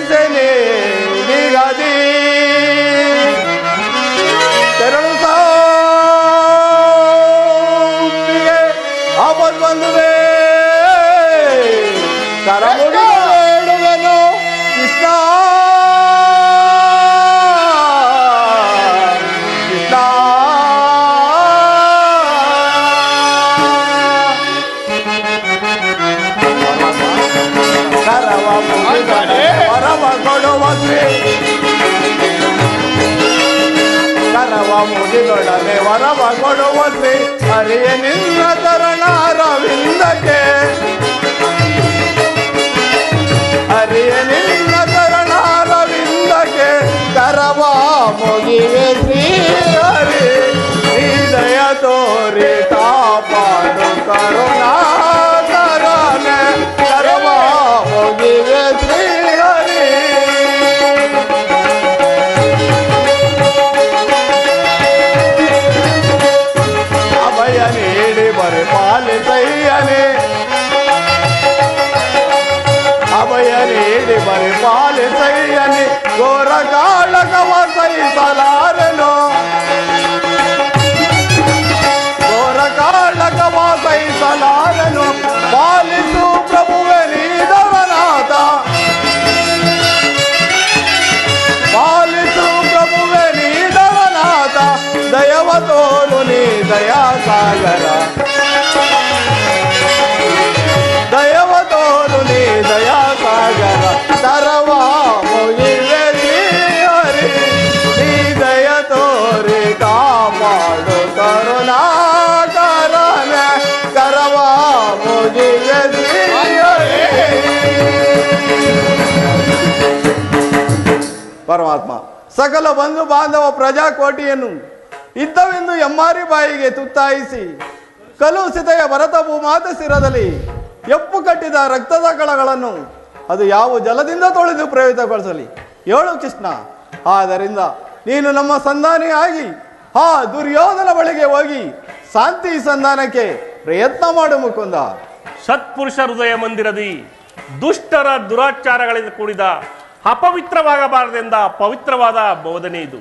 ಸೇನೆ ನಿಗದಿ ತೆರಳು ಸಾಪಿಗೆ ಆಪತ್ ಬಂದುವೆ ಕರಮುಡಿ ಬೇಡುವೆನು ಕೃಷ್ಣ ಕೃಷ್ಣ ಕರವ ಮುಗಿದೊಡನೆ ವರವ ಕೊಡುವ ಶ್ರೀ ಕರವ ಮುಗಿದೊಡನೆ ವರವ ಕೊಡುವ ಶ್ರೀ ಹರಿಯ ನಿನ್ನ ಚರಣಾರವಿಂದಕ್ಕೆ ಹರಿಯ ನಿನ್ನ ಚರಣಾರವಿಂದಕ್ಕೆ ಕರವ ಮುಗಿವೆ ಶ್ರೀ ಹರಿ ಹೃದಯ ತೋರಿ ಕಾಪಾಡು ಕರುಣಾಕರನೆ ಕರವ ಮುಗಿವೆ ಶ್ರೀ ಹರಿ ಅಭಯ ನೀಡಿ ಬರೆ ಪಾಲಿಸಯ್ಯನೆ ಅಭಯ ನೀಡಿ ಬರೆ ಪಾಲಿಸಯ್ಯನೆ ಘೋರ ಕಾಳಗವ ಸಹಿಸಲಾರೆನು ಘೋರ ಕಾಳಗವ ಸಹಿಸಲಾರೆನು ಪಾಲಿಸು ಪ್ರಭುವೆ ನೀದವನಾಥ ಪಾಲಿಸು ಪ್ರಭುವೆ ನೀದವನಾಥ ದಯವ ತೋರು ನೀ ದಯಾ ಸಾಗರ ದಯವ ತೋರು ನೀ ದಯಾ ಸಾಗರ ಕರವ ಮುಗಿವೆ ಶ್ರೀ ಹರಿ ನೀ ದಯ ತೋರಿ ಕಾಪಾಡು ಕರುಣಾಕರನ ಕರವ ಮುಗಿವೆ ಶ್ರೀ ಹರಿ ಪರಮಾತ್ಮ ಸಕಲ ಬಂಧು ಬಾಂಧವ ಪ್ರಜಾಕೋಟಿಯನ್ನು ಇದ್ದವೆಂದು ಎಮ್ಮಾರಿ ಬಾಯಿಗೆ ತುತ್ತಾಯಿಸಿ ಕಲುಷಿತೆಯ ಭರತ ಭೂಮಾತ ಶಿರದಲ್ಲಿ ಎಪ್ಪು ಕಟ್ಟಿದ ರಕ್ತದ ಕಳಗಳನ್ನು ಅದು ಯಾವ ಜಲದಿಂದ ತೊಳೆದು ಪ್ರಯೋಜನಗೊಳಿಸಲಿ ಹೇಳು ಕೃಷ್ಣ. ಆದ್ದರಿಂದ ನೀನು ನಮ್ಮ ಸಂಧಾನಿಯಾಗಿ ಆ ದುರ್ಯೋಧನ ಬಳಿಗೆ ಹೋಗಿ ಶಾಂತಿ ಸಂಧಾನಕ್ಕೆ ಪ್ರಯತ್ನ ಮಾಡು ಮುಕುಂದ. ಸತ್ಪುರುಷ ಹೃದಯ ಮಂದಿರದಿ ದುಷ್ಟರ ದುರಾಚಾರಗಳಿಂದ ಕೂಡಿದ ಅಪವಿತ್ರವಾಗಬಾರದೆಂದ ಪವಿತ್ರವಾದ ಬೋಧನೆ ಇದು.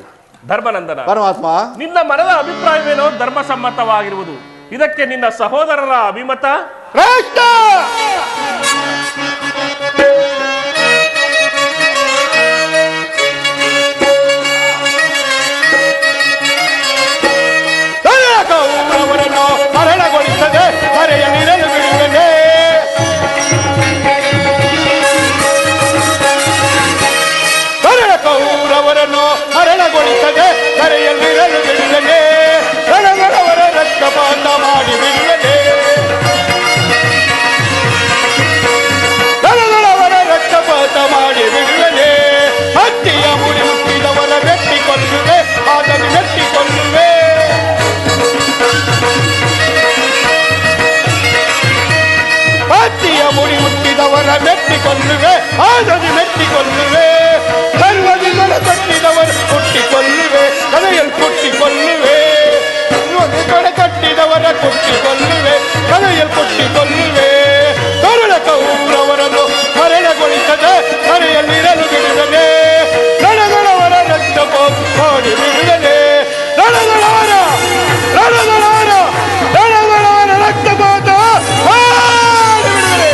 ಧರ್ಮನಂದನ ಪರಮಾತ್ಮ, ನಿನ್ನ ಮನದ ಅಭಿಪ್ರಾಯವೇನೋ ಧರ್ಮಸಮ್ಮತವಾಗಿರುವುದು. ಇದಕ್ಕೆ ನಿನ್ನ ಸಹೋದರರ ಅಭಿಮತ? ಕೃಷ್ಣ ಕೌರವರನ್ನು ಮರಣಗೊಳಿಸದೆ ಮರೆಯಲಿರಲು ಬಿಡುವನೆ. ಕೌರವರನ್ನು ಮರಣಗೊಳಿಸದೆ ಮರೆಯಲಿರಲು ಬಿಡುವನೆ. ರಣಗಳವರ ರಕ್ತಪಾತ ಮಾಡಿ ಬಿಡುವನೆ. ರಣಗಳವರ ರಕ್ತಪಾತ ಮಾಡಿ ಬಿಡುವನೆ. ಹತ್ತಿಯ ಮುಡಿ ಮುಟ್ಟಿದವರ ಮೆಟ್ಟಿಕೊಳ್ಳುವೆ, ಆತನು ಮೆಟ್ಟಿಕೊಳ್ಳುವೆ. ಹತ್ತಿಯ ಮುಡಿ ಮುಟ್ಟಿದವರ ಮೆಟ್ಟಿಕೊಳ್ಳುವೆ, ಆತನು ಮೆಟ್ಟಿಕೊಳ್ಳುವೆ. ಸರ್ವದಿಂದಲ ಕಟ್ಟಿದವರು ಕುಟ್ಟಿಕೊಳ್ಳುವೆ, ಕಲೆಯಲ್ಲಿ ಕುಟ್ಟಿಕೊಳ್ಳುವೆ. ಕಡೆ ಕಟ್ಟಿದವರ ಕುಟ್ಟಿಕೊಳ್ಳುವೆ, ಕಲೆಯಲ್ಲಿ ಕುಟ್ಟಿಕೊಳ್ಳುವೆ. ತರುಣ ಕೌರವರನ್ನು ಮರಣಗೊಳಿಸದೆ ಕರೆಯಲ್ಲಿರಲು ಬಿಡುವನೆ. ರಣಗಳವರ ರಕ್ತ ಮಾಡಿ ಬಿಡುವನೆ. ರಣಗಳವರ ರಕ್ತಪಾತ ಬಿಡುವನೆ.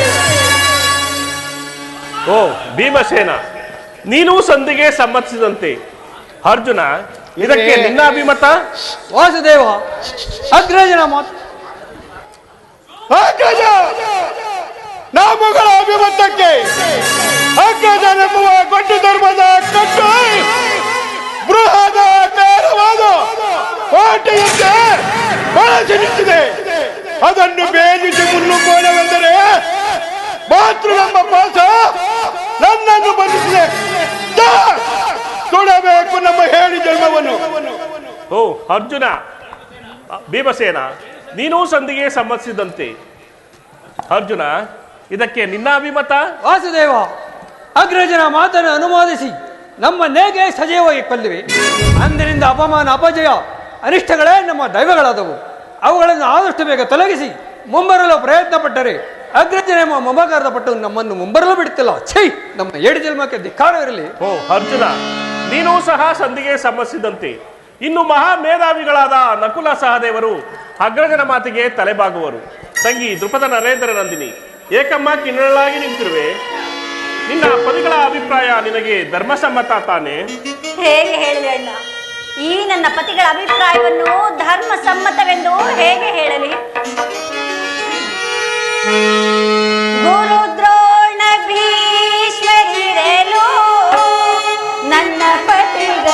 ಓ ಭೀಮಸೇನ, ನೀನು ಸಂಧಿಗೆ ಸಮ್ಮತಿಸಿದಂತೆ. ಅರ್ಜುನ, ಇದಕ್ಕೆ ನಿನ್ನ ಅಭಿಮತ? ವಾಸುದೇವ, ಅಗ್ರಜನ ಮಾತು ಅಗ್ರಜ ನಾಮಗಳ ಅಭಿಮತಕ್ಕೆ ಅಗ್ರಜನೆಂಬುವ ಗಡ್ಡು ಧರ್ಮದ ಕಟ್ಟು ಬೃಹದಾಕಾರವಾದ ಕೋಟೆಯಂತೆ ಬಳಸಿ ನಿಂತಿದೆ. ಅದನ್ನು ಭೇದಿಸಿ ಮುನ್ನುಗ್ಗೋಣವೆಂದರೆ ಮಾತೃ ನಮ್ಮ ಪಾಸ ನನ್ನನ್ನು ಬಂಧಿಸಿದೆ. ತೊಡಬೇಕು ನಮ್ಮ ಹೇಳಿ ಜನ್ಮವನ್ನು. ಓ ಅರ್ಜುನ, ಭೀಮಸೇನ, ನೀನು ಸಂಧಿಗೆ ಸಮ್ಮತಿಸಿದಂತೆ. ಅರ್ಜುನ, ಇದಕ್ಕೆ ನಿನ್ನ ಅಭಿಮತ? ವಾಸುದೇವ, ಅಗ್ರಜನ ಮಾತನ್ನು ಅನುಮೋದಿಸಿ ನಮ್ಮನ್ನೇಗೆ ಸಜೀವವಾಗಿ ಕೊಲ್ಲಿವೆ. ಅಂದಿನಿಂದ ಅಪಮಾನ, ಅಪಜಯ, ಅನಿಷ್ಟಗಳೇ ನಮ್ಮ ದೈವಗಳಾದವು. ಅವುಗಳನ್ನು ಆದಷ್ಟು ಬೇಗ ತೊಲಗಿಸಿ ಮುಂಬರಲು ಪ್ರಯತ್ನ ಪಟ್ಟರೆ ಅಗ್ರಜನೆ ಮಮಕಾರದ ಪಟ್ಟು ನಮ್ಮನ್ನು ಮುಂಬರಲು ಬಿಡುತ್ತಿಲ್ಲ. ಛೈ, ನಮ್ಮ 7 ಜನ್ಮಕ್ಕೆ ಧಿಕ್ಕಾರವಿರಲಿ. ಓ ಅರ್ಜುನ, ನೀನೂ ಸಹ ಸಂಧಿಗೆ ಸಂಬಂಧಿಸಿದಂತೆ ಇನ್ನು ಮಹಾ ಮೇಧಾವಿಗಳಾದ ನಕುಲ ಸಹದೇವರು ಅಗ್ರಜನ ಮಾತಿಗೆ ತಲೆಬಾಗುವರು. ತಂಗಿ ದೃಪದ ನರೇಂದ್ರ ನಂದಿನಿ, ಏಕಮ್ಮ ಕಿನ್ನಳಾಗಿ ನಿಂತಿರುವೆ. ನಿನ್ನ ಪದಿಗಳ ಅಭಿಪ್ರಾಯ ನಿನಗೆ ಧರ್ಮಸಮ್ಮತ ತಾನೆ? ಹೇಗೆ ಹೇಳಿದೆ ಅಣ್ಣ? ಈ ನನ್ನ ಪತಿಗಳ ಅಭಿಪ್ರಾಯವನ್ನು ಧರ್ಮ ಸಮ್ಮತವೆಂದು ಹೇಗೆ ಹೇಳಲಿ? ಗುರು ದ್ರೋಣ ಭೀಷ್ಮರಿರಲು ನನ್ನ ಪತಿಗಳ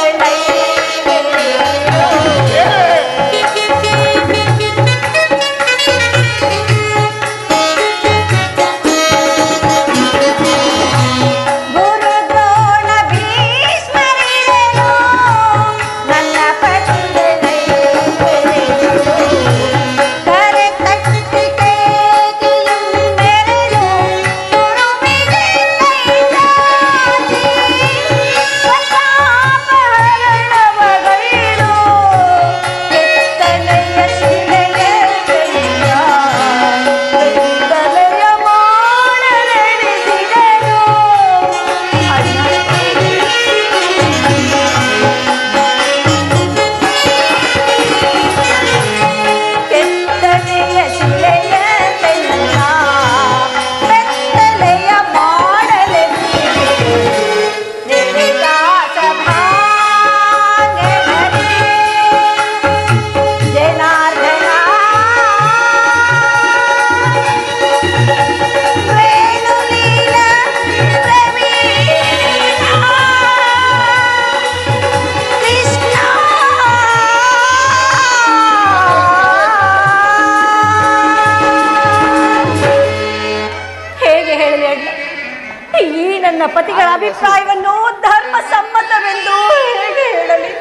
ಪತಿಗಳ ಅಭಿಪ್ರಾಯವನ್ನು ಧರ್ಮ ಸಮ್ಮತವೆಂದು ಹೇಗೆ ಹೇಳಲಿ?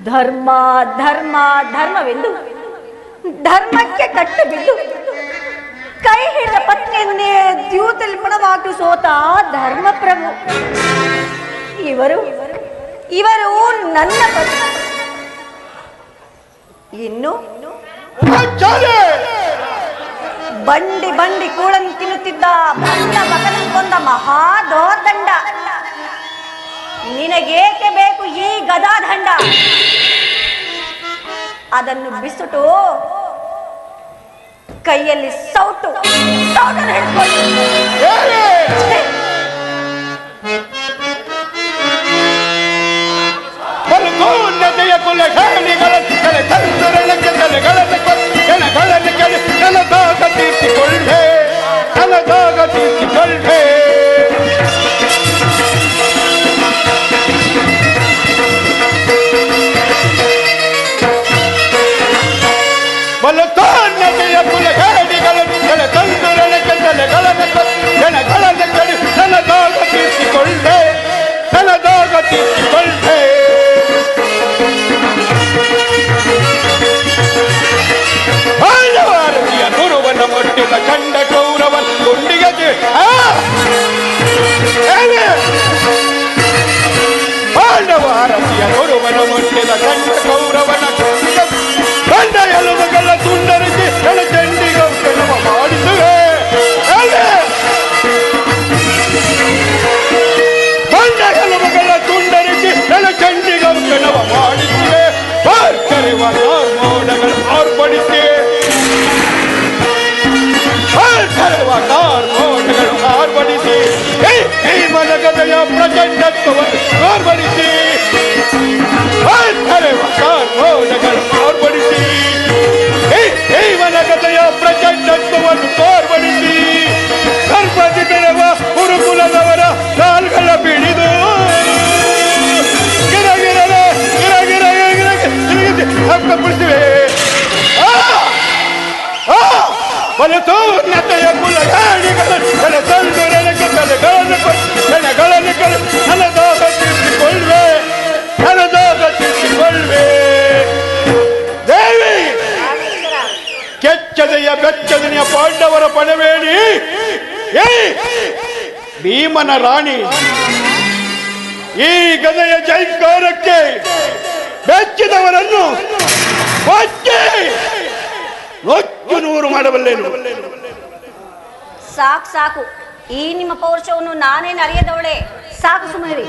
ಧರ್ಮ ಧರ್ಮ ಧರ್ಮವೆಂದು ಧರ್ಮಕ್ಕೆ ಕಟ್ಟು ಬಿದ್ದು ಕೈ ಹಿಡಿದ ಪತ್ನಿಯನ್ನೇ ದ್ಯೂತಲ್ಪಣವಾಗಿ ಸೋತ ಧರ್ಮಪ್ರಭು ಇವರು ನನ್ನ ಪತಿ. ಇನ್ನು ಬಂಡಿ ಬಂಡಿ ಕೂಳನ್ನು ತಿನ್ನುತ್ತಿದ್ದ ಬಂದ ಮಗನ ಕೊಂದ ಮಹಾದೋರ್ದಂಡ. ನಿನಗೇಕೆ ಬೇಕು ಈ ಗದಾದಂಡ? ಅದನ್ನು ಬಿಸುಟು ಕೈಯಲ್ಲಿ ಸೌಟು ಹಿಡ್ಕೊಂಡು ಕಂಡ ಕೌರವನ್ ಗುಂಡಿಗೆ ಪಾಂಡವಾರತಿಯ ಗುರುವನ ಮುಟ್ಟಿದ ಕಂಡ ಕೌರವನ ಕಂಡ ಎಲುಬುಗಳ ತುಂಡರಿಸಿ ಚಂಡಿಗೌತನವ ಮಾಡಿಸುವೆ. ಕಂಡ ಎಲುಬುಗಳ ತುಂಡರಿಸಿ ಚಂಡಿಗೌತನವ ಮಾಡಿಸುವೆ. ಕರೆವ ಮೋಡಗಳು ಆರ್ಪಡಿಸಿ ಮೋಡಗಳು ಆರ್ಪಡಿಸಿ ಮನಗದೆಯ ಪ್ರಚಂಡತ್ವವನ್ನು ಆರ್ಪಡಿಸಿ ಮೋಡಗಳು ಆರ್ಪಡಿಸಿ ಮನಗದೆಯ ಪ್ರಚಂಡತ್ವವನ್ನು ತೋರ್ಪಡಿಸಿ ಸರ್ಪದಿ ಬೆಳೆವ ಗುರುಕುಲದವರ ಕಾಲ್ಗಳ ಬಿಡಿದು ಗಿರಗಿರಲೆ ಹಕ್ಕುಪಡಿಸಿವೆ. ಬಲತೋನ್ನತೆಯ ಕುಲಗಾಡಿಗಳ ತಂದು ನನಗೆ ನನದಾಗ ತೀರಿಸಿಕೊಳ್ಳುವೆ. ದೇವಿ ಕೆಚ್ಚದೆಯ ಬೆಚ್ಚದನೆಯ ಪಾಂಡವರ ಪಣವೇಣಿ ಭೀಮನ ರಾಣಿ ಈ ಗದೆಯ ಜೈಕಾರಕ್ಕೆ ಬೆಚ್ಚಿದವರನ್ನು ನೊಚ್ಚು ನೂರು ಮಾಡಬಲ್ಲೇನು. ಸಾಕು ಸಾಕು, ಈ ನಿಮ್ಮ ಪೌರುಷವನ್ನು ನಾನೇನು ಅರಿಯದವಳೆ. ಸಾಕು, ಸುಮ್ಮನಿರಿ.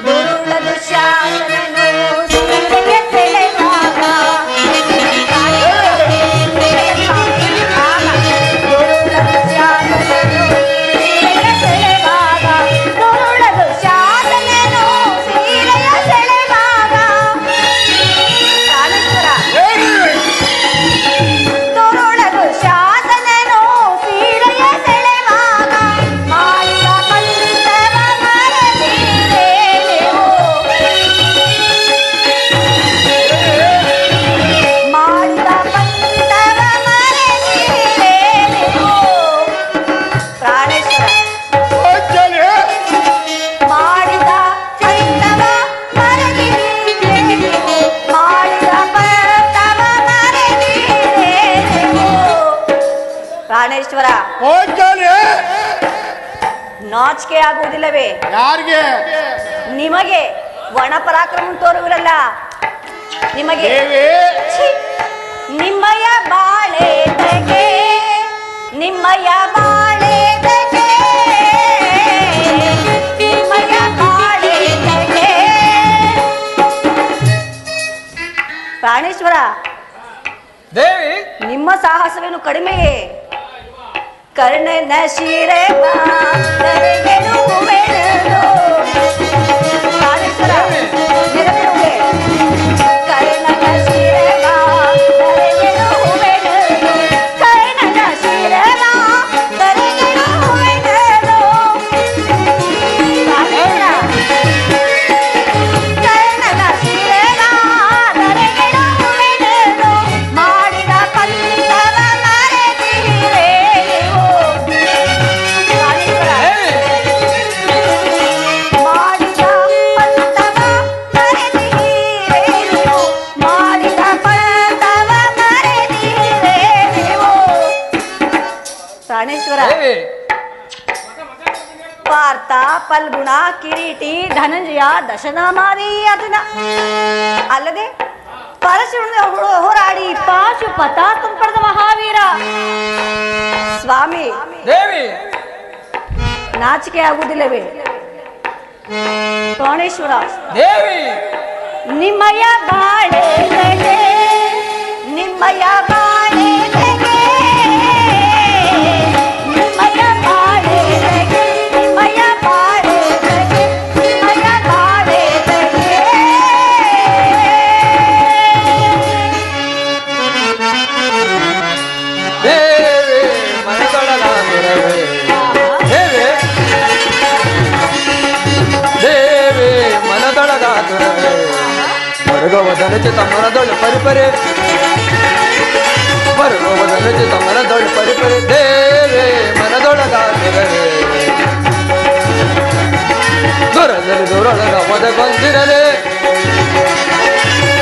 ದುರುಳ ದುಶ್ಯಾಸನನು ಸೀತೆಗೆ ಸೆಳೆವಾಗ, ದುರುಳ ದುಶ್ಯಾಸನನು ಸೀತೆಗೆ ಸೆಳೆವಾಗ, ದುರುಳ ದುಶ್ಯಾಸನನು ಸೀತೆಯ ಸೆಳೆವಾಗ, ರಾಮೇಶ್ವರ, ದುರುಳ ದುಶ್ಯಾಸನನು ಸೀತೆಯ ಸೆಳೆವಾಗ, ಮಾಡಿದ ಪಂಚವ ಮರೆತಿರೆ ನೀವು, ಮಾಡಿದ ಪಂಚವ ಮರೆತಿರೆ ನೀವು. ಪ್ರಾಣೇಶ್ವರ, ಮಾಡಿದ ಪಂಚವ ಮರೆತಿರೆ ನೀವು, ಮಾಡಿದ ಪಂಚವ ಮರೆತಿರೆ ನೀವು. ಪ್ರಾಣೇಶ್ವರ, ನಾಚಿಕೆ ಆಗುವುದಿಲ್ಲವೇ ಯಾರಿಗೆ? ನಿಮಗೆ? ಒಣ ಪರಾಕ್ರಮ ತೋರುವಿರಲ್ಲ ನಿಮಗೆ. ಛೀ! ನಿಮ್ಮಯ ಬಾಳೆ ತೆಗೆ, ನಿಮ್ಮಯ ಬಾಳೆ ತೆಗೆ, ನಿಮ್ಮಯ ಬಾಳೆ ತೆಗೆ. ಪ್ರಾಣೇಶ್ವರ, ದೇವಿ, ನಿಮ್ಮ ಸಾಹಸವೇನು ಕಡಿಮೆಯೇ? ಕರ್ಣನ ಶಿರೆ ಬಾಳೆಗೆಡುವೆನು. ಪ್ರಾಣೇಶ್ವರ, ನೆನಪಿರುವೆ. ಕರ್ಣನ ಶಿರೆ ಬಾಳೆಗೆಡುವೆನು, ಕರ್ಣನ ಶಿರೆ ಬಾಳೆಗೆಡುವೆನು. ಪ್ರಾಣೇಶ್ವರ, ಕರ್ಣನ ಶಿರೆ ಬಾಳೆಗೆಡುವೆನು, ಮಾಡಿದ ಪಂಚವ ಮರೆತಿರೆ ನೀವು. ಪ್ರಾಣೇಶ್ವರ, ಮಾಡಿದ ಪಂಚವ ಮರೆತಿರೆ ನೀವು, ಮಾಡಿದ ಪಂಚವ ಮರೆತಿರೆ ನೀವು. ಪ್ರಾಣೇಶ್ವರ, ಪಾರ್ಥ, ಫಲ್ಗುಣ, ಕಿರೀಟಿ, ಧನಂಜಯ, ದಶನಾಮಾದಿ ಅರ್ಜುನ ಅಲ್ಲದೆ ಪರಶುರನ ಹೋರಾಡಿ ಪಾಶುಪತಾತ್ಮ ಪಡೆದ ಮಹಾವೀರ. ಸ್ವಾಮಿ, ದೇವಿ, ನಾಚಿಕೆ ಆಗುವುದಿಲ್ಲವೇ? ಪ್ರಾಣೇಶ್ವರ, ದೇವಿ, ನಿಮ್ಮಯ ಬಾಳೆ ತೆಗೆ, ನಿಮ್ಮಯ ಬಾಳೆ ತೆಗೆ, ನಿಮ್ಮಯ ಬಾಳೆ ತೆಗೆ, ನಿಮ್ಮಯ ಬಾಳೆ ತೆಗೆ, ನಿಮ್ಮಯ ಬಾಳೆ ತೆಗೆ. ದೇವಿ ಮನದೊಳಗಾಗಿರವೆ, ದೇವಿ, ದೇವಿ ಮನದೊಳಗಾಗಿರವೆ, ಹೊರಗುವುದನುಚಿತ ಮನದೊಳು ಪರಿಪರಿ, ಹೊರಗುವುದನುಚಿತ ಮನದೊಳು ಪರಿಪರಿ, ದೇವಿ ಮನದೊಳಗಾಗಿರವೆ. ದೂರದಲ್ಲಿ ದೂರೊಳಗ ಒದಗೊಂದಿರಲಿ,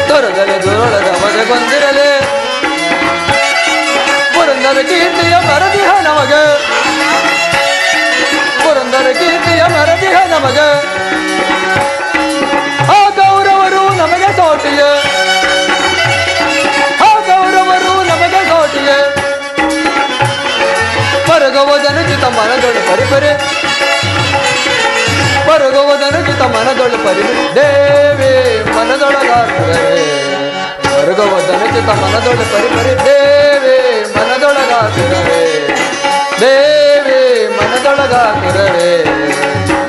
ದೂರದಲ್ಲಿ ದೂರೊಳಗ ಒದಗೊಂದಿರಲಿ, ಪುರಂದರ ಕೀರ್ತಿಯ ಮರದಿಹ ನಮಗ, ಪುರಂದರ ಕೀರ್ತಿಯ ಮರದಿಹ ನಮಗ, ಆ ಗೌರವರು ನಮಗೆ ಸೋಟಿಯ, ಆ ಗೌರವರು ನಮಗೆ ಸೋಟಿಯ, ಪರಗುವುದನುಚಿತ ಮನದೊಳು ಪರಿಪರಿ, ಪರಗುವುದನುಚಿತ ಮನದೊಳು ಪರಿಪರಿ, ದೇವಿ ಮನದೊಳಗಾಗಿರವೆ, ಪರಗುವುದನುಚಿತ ಮನದೊಳು ಪರಿಪರಿ, ದೇವಿ ಮನದೊಳಗಾಗಿರವೆ, ದೇವಿ ಮನದೊಳಗಾಗಿರವೆ.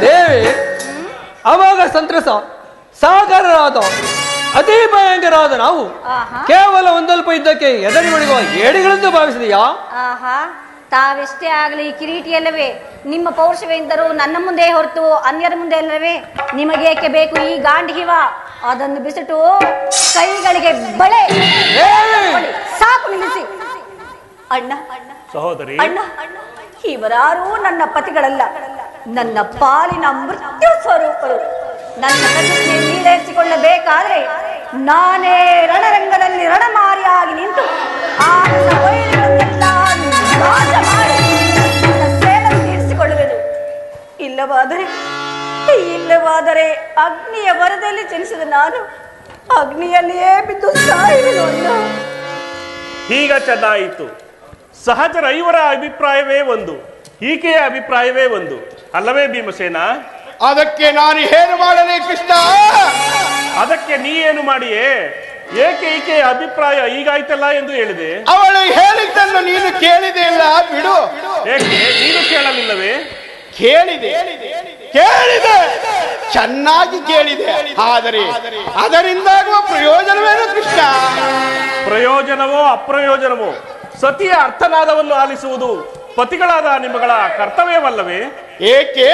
ದೇವಿ, ಅವಾಗ ಸಂತ್ರಸ ಸಾಗರರಾದ ಅತಿ ಭಯಂಕರಾದ ನಾವು ಆಹಾ, ಕೇವಲ ಒಂದಲ್ಪ ಇದ್ದಕ್ಕೆ ಎದರಿ ಮಣಿಗುವ ಏಡಿಗಳೆಂದು ಭಾವಿಸಿದೆಯಾ? ಆಹಾ, ತಾವೆಷ್ಟೇ ಆಗಲಿ ಕಿರೀಟಿಯಲ್ಲವೇ? ನಿಮ್ಮ ಪೌರುಷವೆಂದರೂ ನನ್ನ ಮುಂದೆ ಹೊರತು ಅನ್ಯರ ಮುಂದೆ ಅಲ್ಲವೇ? ನಿಮಗೇಕೆ ಬೇಕು ಈ ಗಾಂಡೀವ? ಅದನ್ನು ಬಿಸಿಟು ಕೈಗಳಿಗೆ ಬಳೆ. ಸಾಕು, ನಿಲ್ಲಿಸಿ. ಅಣ್ಣ, ಸಹೋದರಿ, ಅಣ್ಣ, ಇವರಾರೂ ನನ್ನ ಪತಿಗಳಲ್ಲ, ನನ್ನ ಪಾಲಿನ ಮೃತ್ಯು ಸ್ವರೂಪರು. ನನ್ನ ಪ್ರತಿಜ್ಞೆ ಈಡೇರಿಸಿಕೊಳ್ಳಬೇಕಾದ್ರೆ ನಾನೇ ರಣರಂಗದಲ್ಲಿ ರಣಮಾರಿಯಾಗಿ ನಿಂತು ಆ ನನ್ನ ವೈರಿಗಳನ್ನೆಲ್ಲ ನಾಶ ಮಾಡಿ ನನ್ನ ಸೇಡನ್ನು ತೀರಿಸಿಕೊಳ್ಳುವೆನು. ಇಲ್ಲವಾದರೆ ಅಗ್ನಿಯ ವರದಲ್ಲಿ ಜನಿಸಿದ ನಾನು ಅಗ್ನಿಯಲ್ಲಿಯೇ ಬಿದ್ದು ಸಾಯುವೆನು. ಅಣ್ಣ, ಈಗ ಚೆನ್ನಾಯಿತು. ಸಹಚರ ಐವರ ಅಭಿಪ್ರಾಯವೇ ಒಂದು, ಈಕೆಯ ಅಭಿಪ್ರಾಯವೇ ಒಂದು, ಅಲ್ಲವೇ ಭೀಮಸೇನ? ಅದಕ್ಕೆ ನಾನು ಏನು ಮಾಡಲಿ ಕೃಷ್ಣ? ಅದಕ್ಕೆ ನೀ ಏನು ಮಾಡಿಯೇ? ಏಕೆ ಈಕೆಯ ಅಭಿಪ್ರಾಯ ಈಗಾಯ್ತಲ್ಲ ಎಂದು ಹೇಳಿದೆ? ಅವಳು ಹೇಳಿದ್ದನ್ನು ನೀನು ಕೇಳಿದೆ ಇಲ್ಲ, ಬಿಡು. ಏಕೆ ನೀನು ಕೇಳಲಿಲ್ಲವೇ? ಕೇಳಿದೆ, ಚೆನ್ನಾಗಿ ಕೇಳಿದೆ. ಆದರೆ ಅದರಿಂದಾಗುವ ಪ್ರಯೋಜನವೇನು ಕೃಷ್ಣ? ಪ್ರಯೋಜನವೋ ಅಪ್ರಯೋಜನವೋ ಸತಿಯ ಅರ್ಥನಾದವನ್ನು ಆಲಿಸುವುದು ಪತಿಗಳಾದ ನಿಮ್ಮಗಳ ಕರ್ತವ್ಯವಲ್ಲವೇ? ಏಕೆ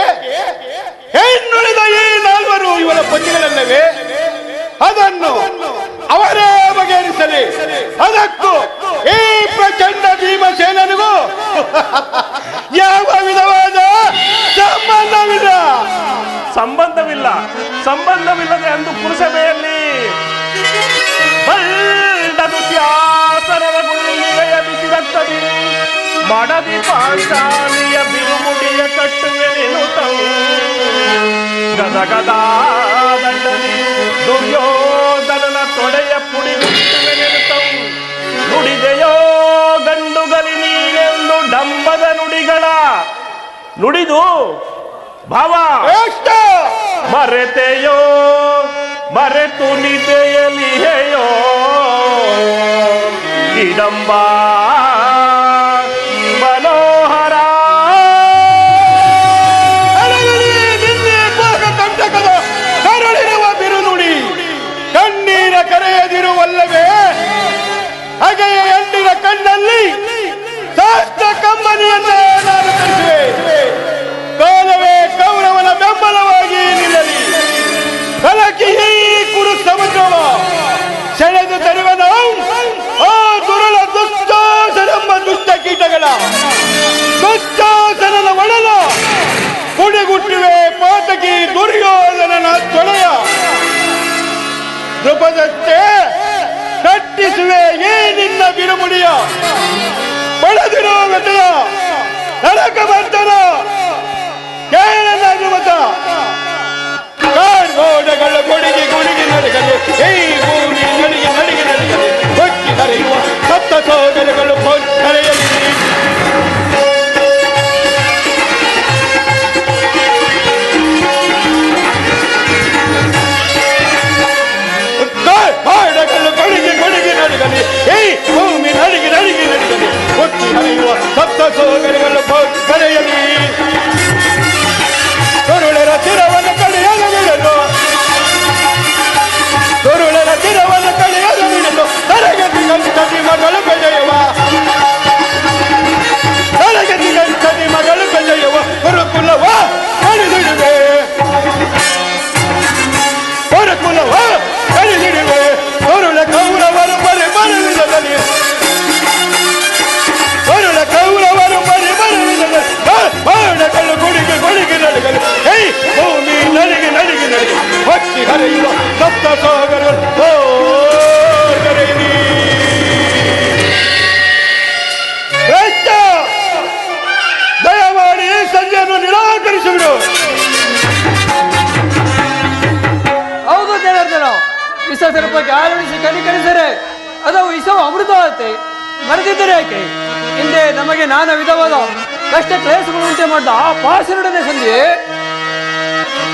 ಹೆಣ್ಣುಳಿದ ಈ ನಾಲ್ವರು ಇವಳ ಪತಿಗಳಲ್ಲವೇ? ಅದನ್ನು ಅವರೇ ಬಗೆಹರಿಸಲಿ. ಅದಕ್ಕೂ ಈ ಪ್ರಚಂಡ ಭೀಮಸೇನನಿಗೂ ಯಾವ ವಿಧವಾದ ಸಂಬಂಧವಿಲ್ಲ. ಸಂಬಂಧವಿಲ್ಲದೆ ಅಂದು ಪುರುಷಭೆಯಲ್ಲಿ ಬಿಸಿರಕ್ತದಿ ಮಡದಿ ಪಾಂಚಾಲಿಯ ಬಿರುಮುಡಿಯ ಕಟ್ಟುವೆನೆನುತವು ಗದಗದ ದಂಡದಿ ದುರ್ಯೋಧನನ ತೊಡೆಯ ಪುಡಿಗುಟ್ಟುವೆನೆನುತವು ನುಡಿದೆಯೋ ಗಂಡುಗಲಿ ನೀನೆಂದು ಡಂಬದ ನುಡಿಗಳ ನುಡಿದು ಭಾವ ಮರೆತೆಯೋ ಮರೆತು ನಿದೆಯಲಿಯೋ ಇಡಂಬ ಮನೋಹರ ಕಂಟಕದ ಕರಳಿರುವ ಬಿರುನುಡಿ ಕಣ್ಣೀರ ಕರೆಯದಿರುವಲ್ಲವೇ? ಹಾಗೆಯೇ ಎಂಡಿನ ಕಣ್ಣಲ್ಲಿ ಶಾಸ್ತ್ರ ಕಮ್ಮನಿಯನ್ನ ನಾನು ಕಳಿಸುವೆ. ಕಾಲವೇ ಕೌರವನ ಬೆಂಬಲವಾಗಿ ನಿಲ್ಲಲಿ. ಕಲಕಿ ಈ ಕುರು ಸಮುದ್ರವ ಸೆಳೆದು ತರುವನು ಆ ದುರುಳ ದುಶ್ಶಾಸನೆಂಬ ದುಷ್ಟ ಕೀಟಗಳ ದುಶ್ಶಾಸನನ ಒಡಲ ಕುಡಿಗುಟ್ಟಿವೆ ಪಾತಕಿ ದುರ್ಯೋಧನನ ತೊಳೆಯ ದೃಪದಷ್ಟೇ ಕಟ್ಟಿಸುವೆ ಈ ನಿನ್ನ ಬಿರುಮುಡಿಯ ಬಳದಿರೋ ಗತೆಯ ನರಕ ಬಂಧನ ಕೇಳಲಾಗುವಂತ ಗೋಡೆಗಳ ಗುಡಿಗೆ ಗುಡಿಗೆ ನಡಗಲು ಈ ಭೂಮಿ ನಡಿಗೆ ನಡಿಗೆ ನಡಗಲು ಹೊಕ್ಕಿ ಹರಿಯುವ ಸಪ್ತ ಸೋದರಗಳು ಕರೆಯಲಿ. ಗೋಡೆಗಳು ಗುಡಿಗೆ ಗುಡಿಗೆ ನಡಗಲಿ ಈ ಭೂಮಿ ನಡಿಗೆ ನಡಿಗೆ ನಡಗಲಿ ಹೊಕ್ಕಿ ಹರಿಯುವ ಸಪ್ತ ಸೋದರಗಳು ಕರೆಯಲಿ. ಕರುಳರ ತಿರವನ್ನು ಕಳೆಯಲು ಬಿಡಲು ಕರುಳರ ತಿರವನ್ನು ಕಳೆಯಲು ಬಿಡಲು ತರಗತಿ ಗಂಟದಿ ಮಗಳು ಬೆಳೆಯುವ ತರಗತಿ ಗಂಟದಿ ಮಗಳು ಬೆಳೆಯುವ ಗುರುಕುಲವ ಕಳೆದಿಡುವೆ ಗುರುಕುಲವ ಕಳೆದಿಡುವೆ ಕರುಳ ಕೌರವರು ಪರಿಮರವಿಲ್ಲದಲ್ಲಿ ಕರುಳ ಕೌರವರು ಪರಿಮರವಿಲ್ಲದಲ್ಲಿ ಬಾಣಗಳು ಗುಡಿಗೆ ಗುಡಿಗೆ ನಡಗಲು ಹೇ ಭೂಮಿ ನಡಿಗೆ ನಡಿಗೆ ನಡಿಗೆ ಹೊಕ್ಕಿ ಹರಿಯುವ ಸಪ್ತ ಸಾಗರಗಳು ದಯಮಾಡಿ ಸಂಜೆಯನ್ನು ನಿರಾಕರಿಸಿಬಿಡು. ಹೌದು ಜನಾರ್ದನ, ವಿಷ ಸರ್ಪಕ್ಕೆ ಆಳವಿಸಿ ಕನಿಕರಿಸರೆ ಅದು ವಿಷವು ಅಮೃತವಾಗುತ್ತೆ. ಮರೆತಿದ್ದರೆ ಯಾಕೆ? ಹಿಂದೆ ನಮಗೆ ನಾನಾ ವಿಧವಾದ ಕಷ್ಟ ಕ್ಲೇಶಗಳು ಉಂಟು ಮಾಡಿದ ಆ ಪಾಸುರಡನೆ ಸಂಧಿ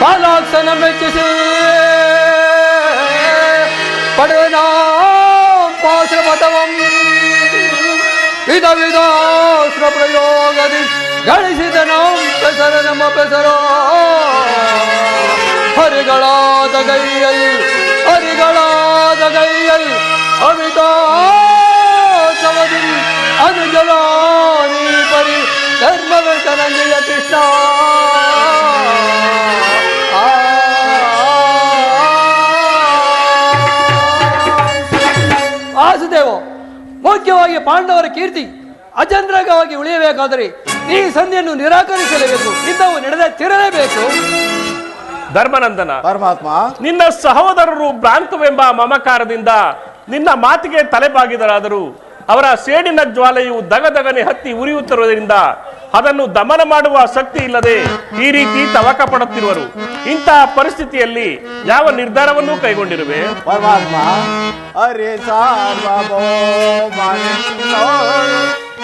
ಪಾಲಾಕ್ಷನ ಮೆಚ್ಚಿಸಿ ಪಡೆದ ಪಾಸುರ ಪಥವಂ ವಿಧ ವಿಧಾಸ್ತ್ರ ಪ್ರಯೋಗದಿ ಗಳಿಸಿದ ಪೆಸರ ನಮ್ಮ ಪೆಸರೋ ಹರಿಗಳಾದ ಗೈಯಲ್ ಅಮಿತಾಸವದಿ ಅನುಜಲಾನಿ ಪರಿ ಧರ್ಮವೆಂಕನಂಜಯ ಕೃಷ್ಣ ಆಸುದೇವ, ಮುಖ್ಯವಾಗಿ ಪಾಂಡವರ ಕೀರ್ತಿ ಅಜಂದ್ರವಾಗಿ ಉಳಿಯಬೇಕಾದರೆ ಈ ಸಂಧಿಯನ್ನು ನಿರಾಕರಿಸಲೇಬೇಕು. ಇಂಥವು ನಡೆದ ತಿರಲೇಬೇಕು. ಧರ್ಮನಂದನ, ಪರಮಾತ್ಮ, ನಿನ್ನ ಸಹೋದರರು ಭ್ರಾಂತವೆಂಬ ಮಮಕಾರದಿಂದ ನಿನ್ನ ಮಾತಿಗೆ ತಲೆಬಾಗಿದರಾದರೂ ಅವರ ಸೇಡಿನ ಜ್ವಾಲೆಯು ದಗದಗನೆ ಹತ್ತಿ ಉರಿಯುತ್ತಿರುವುದರಿಂದ ಅದನ್ನು ದಮನ ಮಾಡುವ ಶಕ್ತಿ ಇಲ್ಲದೆ ಈ ರೀತಿ ತವಕ ಪಡುತ್ತಿರುವರು. ಇಂತಹ ಪರಿಸ್ಥಿತಿಯಲ್ಲಿ ಯಾವ ನಿರ್ಧಾರವನ್ನು ಕೈಗೊಂಡಿರುವೆ? ಪರಮಾತ್ಮ, ಅರೆ ಸಾರ್ವಭೌಮ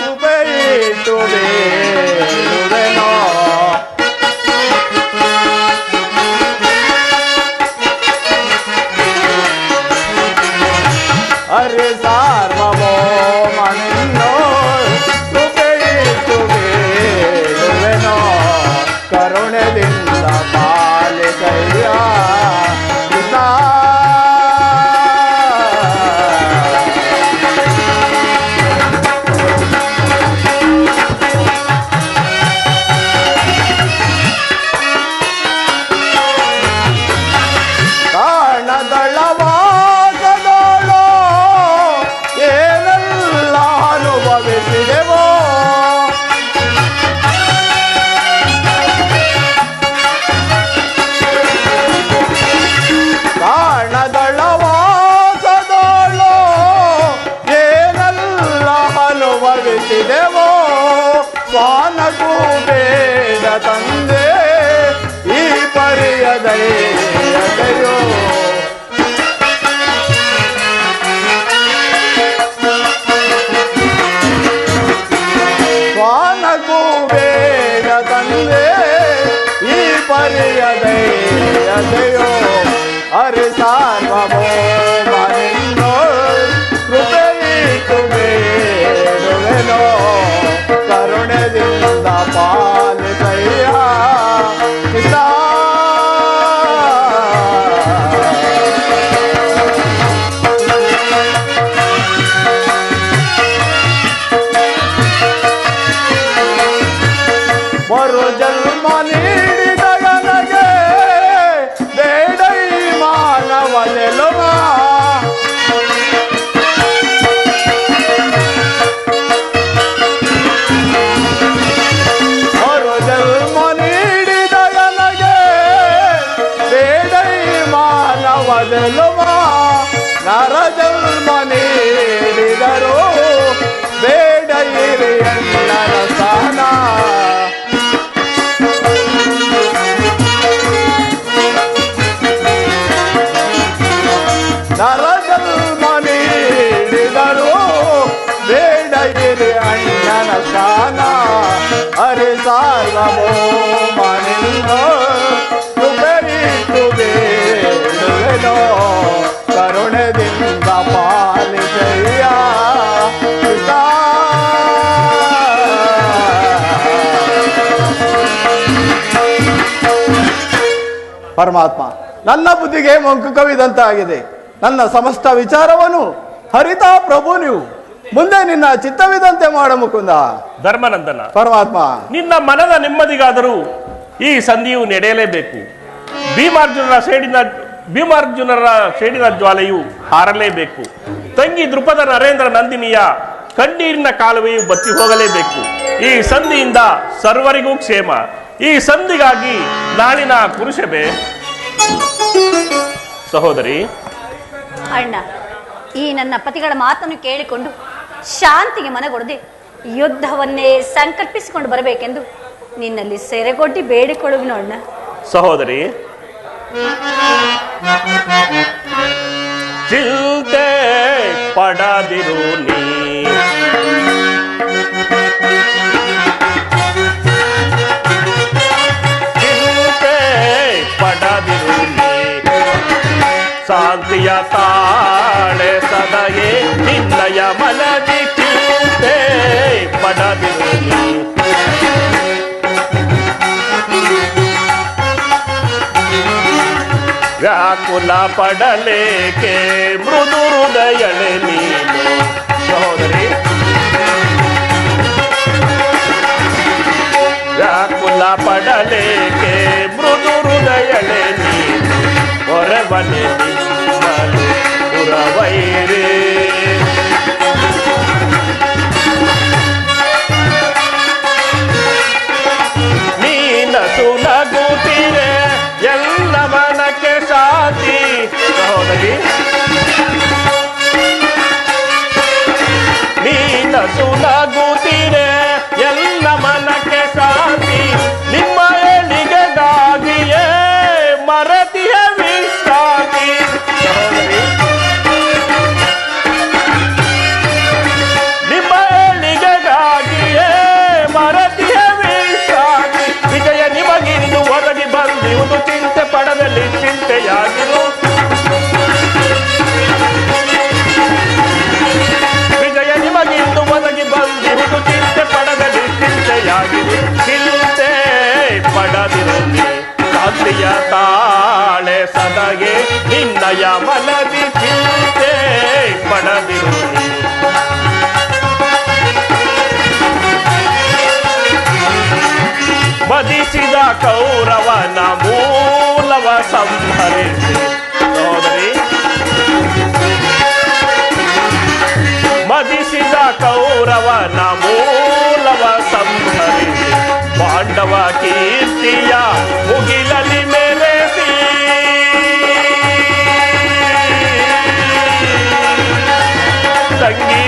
ಉಪಯಿಟ್ಟು ಬೇಡುವೆನೋ. ಅರೆ ಸಾರ್ವಭೌಮನೆನ್ನೋ ಉಪಯಿಟ್ಟು ಬೇಡುವೆನೋ. ಕರುಣೆದಿಂದ ಪಾಲಿಸಯ್ಯ ಕೃಷ್ಣ. ಕಾರಣದಳವಾಗದೋಳು ಏನೆಲ್ಲ ಅನುಭವಿಸಿದೆವೋ. ಕಾರಣದಳವಾಗದೋಳು ಏನೆಲ್ಲ ಅನುಭವಿಸಿದೆವೋ. ಸ್ವಾನಗೂ ಬೇಡ ತಂದೆ ಈ ಪರಿಯ ದಯೆಯೋ. ಸ್ವಾನಗೂ ಬೇಡ ತಂದೆ ಈ ಪರಿಯ ದಯೆಯೋ. ಅರೆ ಸಾರ್ವಭೌಮನೆನ್ನೋ ಕೃಪೆಯಿಟ್ಟು ಬೇಡುವೆನೋ. ಕರುಣೆಯಿಂದ ಪಾಲಿಸಯ್ಯ ಕೃಷ್ಣ. ಮರು ಜನ್ಮ ನೀಡಿದ ನನಗೆ ಬೇಡೈ ಮಾನವ ನೆಲುವ. ಮರು ಜನ್ಮ ನೀಡಿದ ನನಗೆ ಬೇಡೈ ಮಾನವ ನೆಲುವ. ನರ ಜನ್ಮ ನೀಡಿದರು ಬೇಡ ಹಿರಿಯಣ್ಣನ ಸ್ಥಾನ. ನರಜನ್ಮ ನೀಡಿದರು ಬೇಡ ಹಿರಿಯಣ್ಣನ ಸ್ಥಾನ. ಅರೆ ಸಾರ್ವಭೌಮನೆನ್ನೋ ಕೃಪೆಯಿಟ್ಟು ಬೇಡುವೆನೋ. ಕರುಣೆದಿಂದ ಪಾಲಿಸಯ್ಯ ಕೃಷ್ಣ. ಪರಮಾತ್ಮ, ನನ್ನ ಬುದ್ಧಿಗೆ ಮಂಕು ಕವಿದಂತಾಗಿದೆ. ನನ್ನ ಸಮಸ್ತ ವಿಚಾರವನ್ನು ಹರಿತಾ ಪ್ರಭು ನೀವು. ಮುಂದೆ ನಿನ್ನ ಚಿತ್ತವಿದಂತೆ ಮಾಡ ಮುಕುಂದ. ಧರ್ಮನಂದನ, ಪರಮಾತ್ಮ, ನಿನ್ನ ಮನದ ನೆಮ್ಮದಿಗಾದರೂ ಈ ಸಂಧಿಯು ನಡೆಯಲೇಬೇಕು. ಭೀಮಾರ್ಜುನರ ಸೇಡಿನ ಜ್ವಾಲೆಯು ಹಾರಲೇಬೇಕು. ತಂಗಿ ದೃಪದ ನರೇಂದ್ರ ನಂದಿನಿಯ ಕಣ್ಣೀರಿನ ಕಾಲುವೆಯು ಬತ್ತಿ ಹೋಗಲೇಬೇಕು. ಈ ಸಂಧಿಯಿಂದ ಸರ್ವರಿಗೂ ಕ್ಷೇಮ. ಈ ಸಂಧಿಗಾಗಿ ನಾಳಿನ ಕುರುಷಬೆ. ಸಹೋದರಿ, ಅಣ್ಣ, ಈ ನನ್ನ ಪತಿಗಳ ಮಾತನ್ನು ಕೇಳಿಕೊಂಡು ಶಾಂತಿಗೆ ಮನಗೊಡದೆ ಯುದ್ಧವನ್ನೇ ಸಂಕಲ್ಪಿಸಿಕೊಂಡು ಬರಬೇಕೆಂದು ನಿನ್ನಲ್ಲಿ ಸೆರೆಗೊಡ್ಡಿ ಬೇಡಿಕೊಳ್ಳುವೆನು ಅಣ್ಣ. ಸಹೋದರಿ, ಚಿಂತೆ ಪಡದಿರು ನೀ. ಚಿಂತೆ ಪಡದಿರು ನೀ. ಶಾಂತಿಯ ತಾಳೆ ಸದಯೇ ನಿನ್ನಯ ಮನದಿ. ಚಿಂತೆ ಪಡದಿರು ನೀ. ವ್ಯಾಕುಲ ಪಡಲೇಕೆ ಮೃದು ಹೃದಯಳೆ ನೀನು. ಸಹೋದರಿ, ವ್ಯಾಕುಲ ಪಡಲೇಕೆ ಮೃದು ಹೃದಯಳೆ ನೀನು. ಹೊರವನೆ ನಿಮ್ಮಲು ಪುರವೈರೇ. ನೀನಸು ನಗುತ್ತಿರೆ ಎಲ್ಲ ಮನಕ್ಕೆ ಶಾಂತಿ. ಸಹೋದರಿ, ನೀನಸು ನಗುತ್ತಿರೆ ಎಲ್ಲ ಮನಕ್ಕೆ ಶಾಂತಿ. ನಿಮ್ಮ ಏಳಿಗೆಗಾಗಿಯೇ ಮರತಿಯ ವಿಶ್ರಾಂತಿ. ಸಹೋದರಿ, ನಿಮ್ಮ ಏಳಿಗೆಗಾಗಿ ಪಡದಿರುವೆ ಶಾಂತಿಯ ತಾಳೆ ಸದಗೆ ನಿನ್ನಯ ಮನದಿ ಚಿಂತೆ ಪಡದಿರುವೆ ಮದಿಸಿದ ಕೌರವನ ಮೂಲವ ಸಂಹರಿಸಿ ಸಹೋದರಿ ಮದಿಸಿದ ಕೌರವನ ಮೂಲವ ಸಂಹರಿಸಿ ಪಾಂಡವ ಕೀರ್ತಿಯ ಮುಗಿಲಲಿ ಮೆರೆಸಿ ತಂಗಿ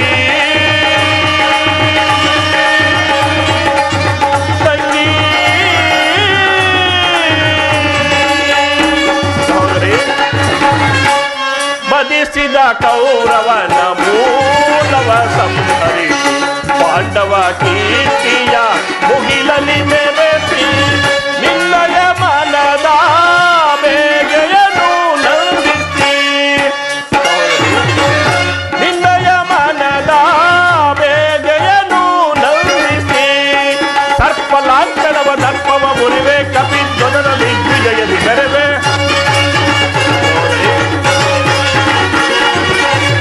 ಮದಿಸಿದ ಕೌರವನ ಮೂಲವ ಸಂಹರಿಸಿ ಪಾಂಡವ ಕೀರ್ತಿಯ ಮುಗಿಲಲಿ ಮೆರೆಸಿ ನಿನ್ನಯ ಮನದ ಬೇಗೆಯನ್ನು ನಂದಿಸಿ ನಿನ್ನಯ ಮನದ ಬೇಗೆಯನ್ನು ನಂದಿಸಿ ಸರ್ಪಲಾಂಛನವ ದರ್ಪವ ಮುರಿವೆ ಕಪಿಧ್ವಜನ ದಿಗ್ವಿಜಯದಿ ಮೆರೆವೆ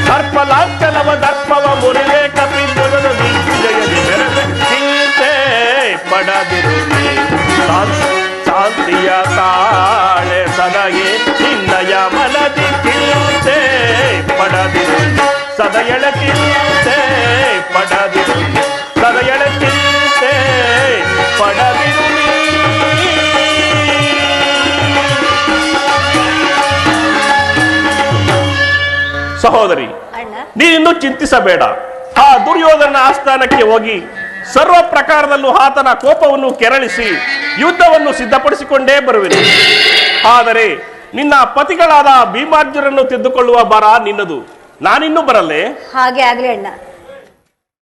ಸರ್ಪಲಾಂಛನವ ದರ್ಪವ ಮುರಿವೆ ಕಪಿಧ್ವಜನ ದಿಗ್ವಿಜಯದಿ ಮೆರೆವೆ ಚಿಂತೆ ಪಡದಿರುವೆ ಶಾಂತಿಯ ತಾಳೆ ಸದಗೆ ನಿನ್ನಯ ಮನದಿ ಚಿಂತೆ ಪಡದಿರುವೆ ಸದಯಳ ಚಿಂತೆ ಪಡದಿರುವೆ ಸದಯಳ ಚಿಂತೆ ಪಡದಿರುವೆ ಸಹೋದರಿ ನೀನಿನ್ನೂ ಚಿಂತಿಸಬೇಡ. ಆ ದುರ್ಯೋಧನ ಆಸ್ಥಾನಕ್ಕೆ ಹೋಗಿ ಸರ್ವ ಪ್ರಕಾರದಲ್ಲೂ ಆತನ ಕೋಪವನ್ನು ಕೆರಳಿಸಿ ಯುದ್ಧವನ್ನು ಸಿದ್ಧಪಡಿಸಿಕೊಂಡೇ ಬರುವೆನು. ಆದರೆ ನಿನ್ನ ಪತಿಗಳಾದ ಭೀಮಾರ್ಜುನನ್ನು ತಿದ್ದುಕೊಳ್ಳುವ ಭಾರ ನಿನ್ನದು. ನಾನಿನ್ನೂ ಬರಲ್ಲೇ? ಹಾಗೆ ಆಗ್ಲಿ ಅಣ್ಣ.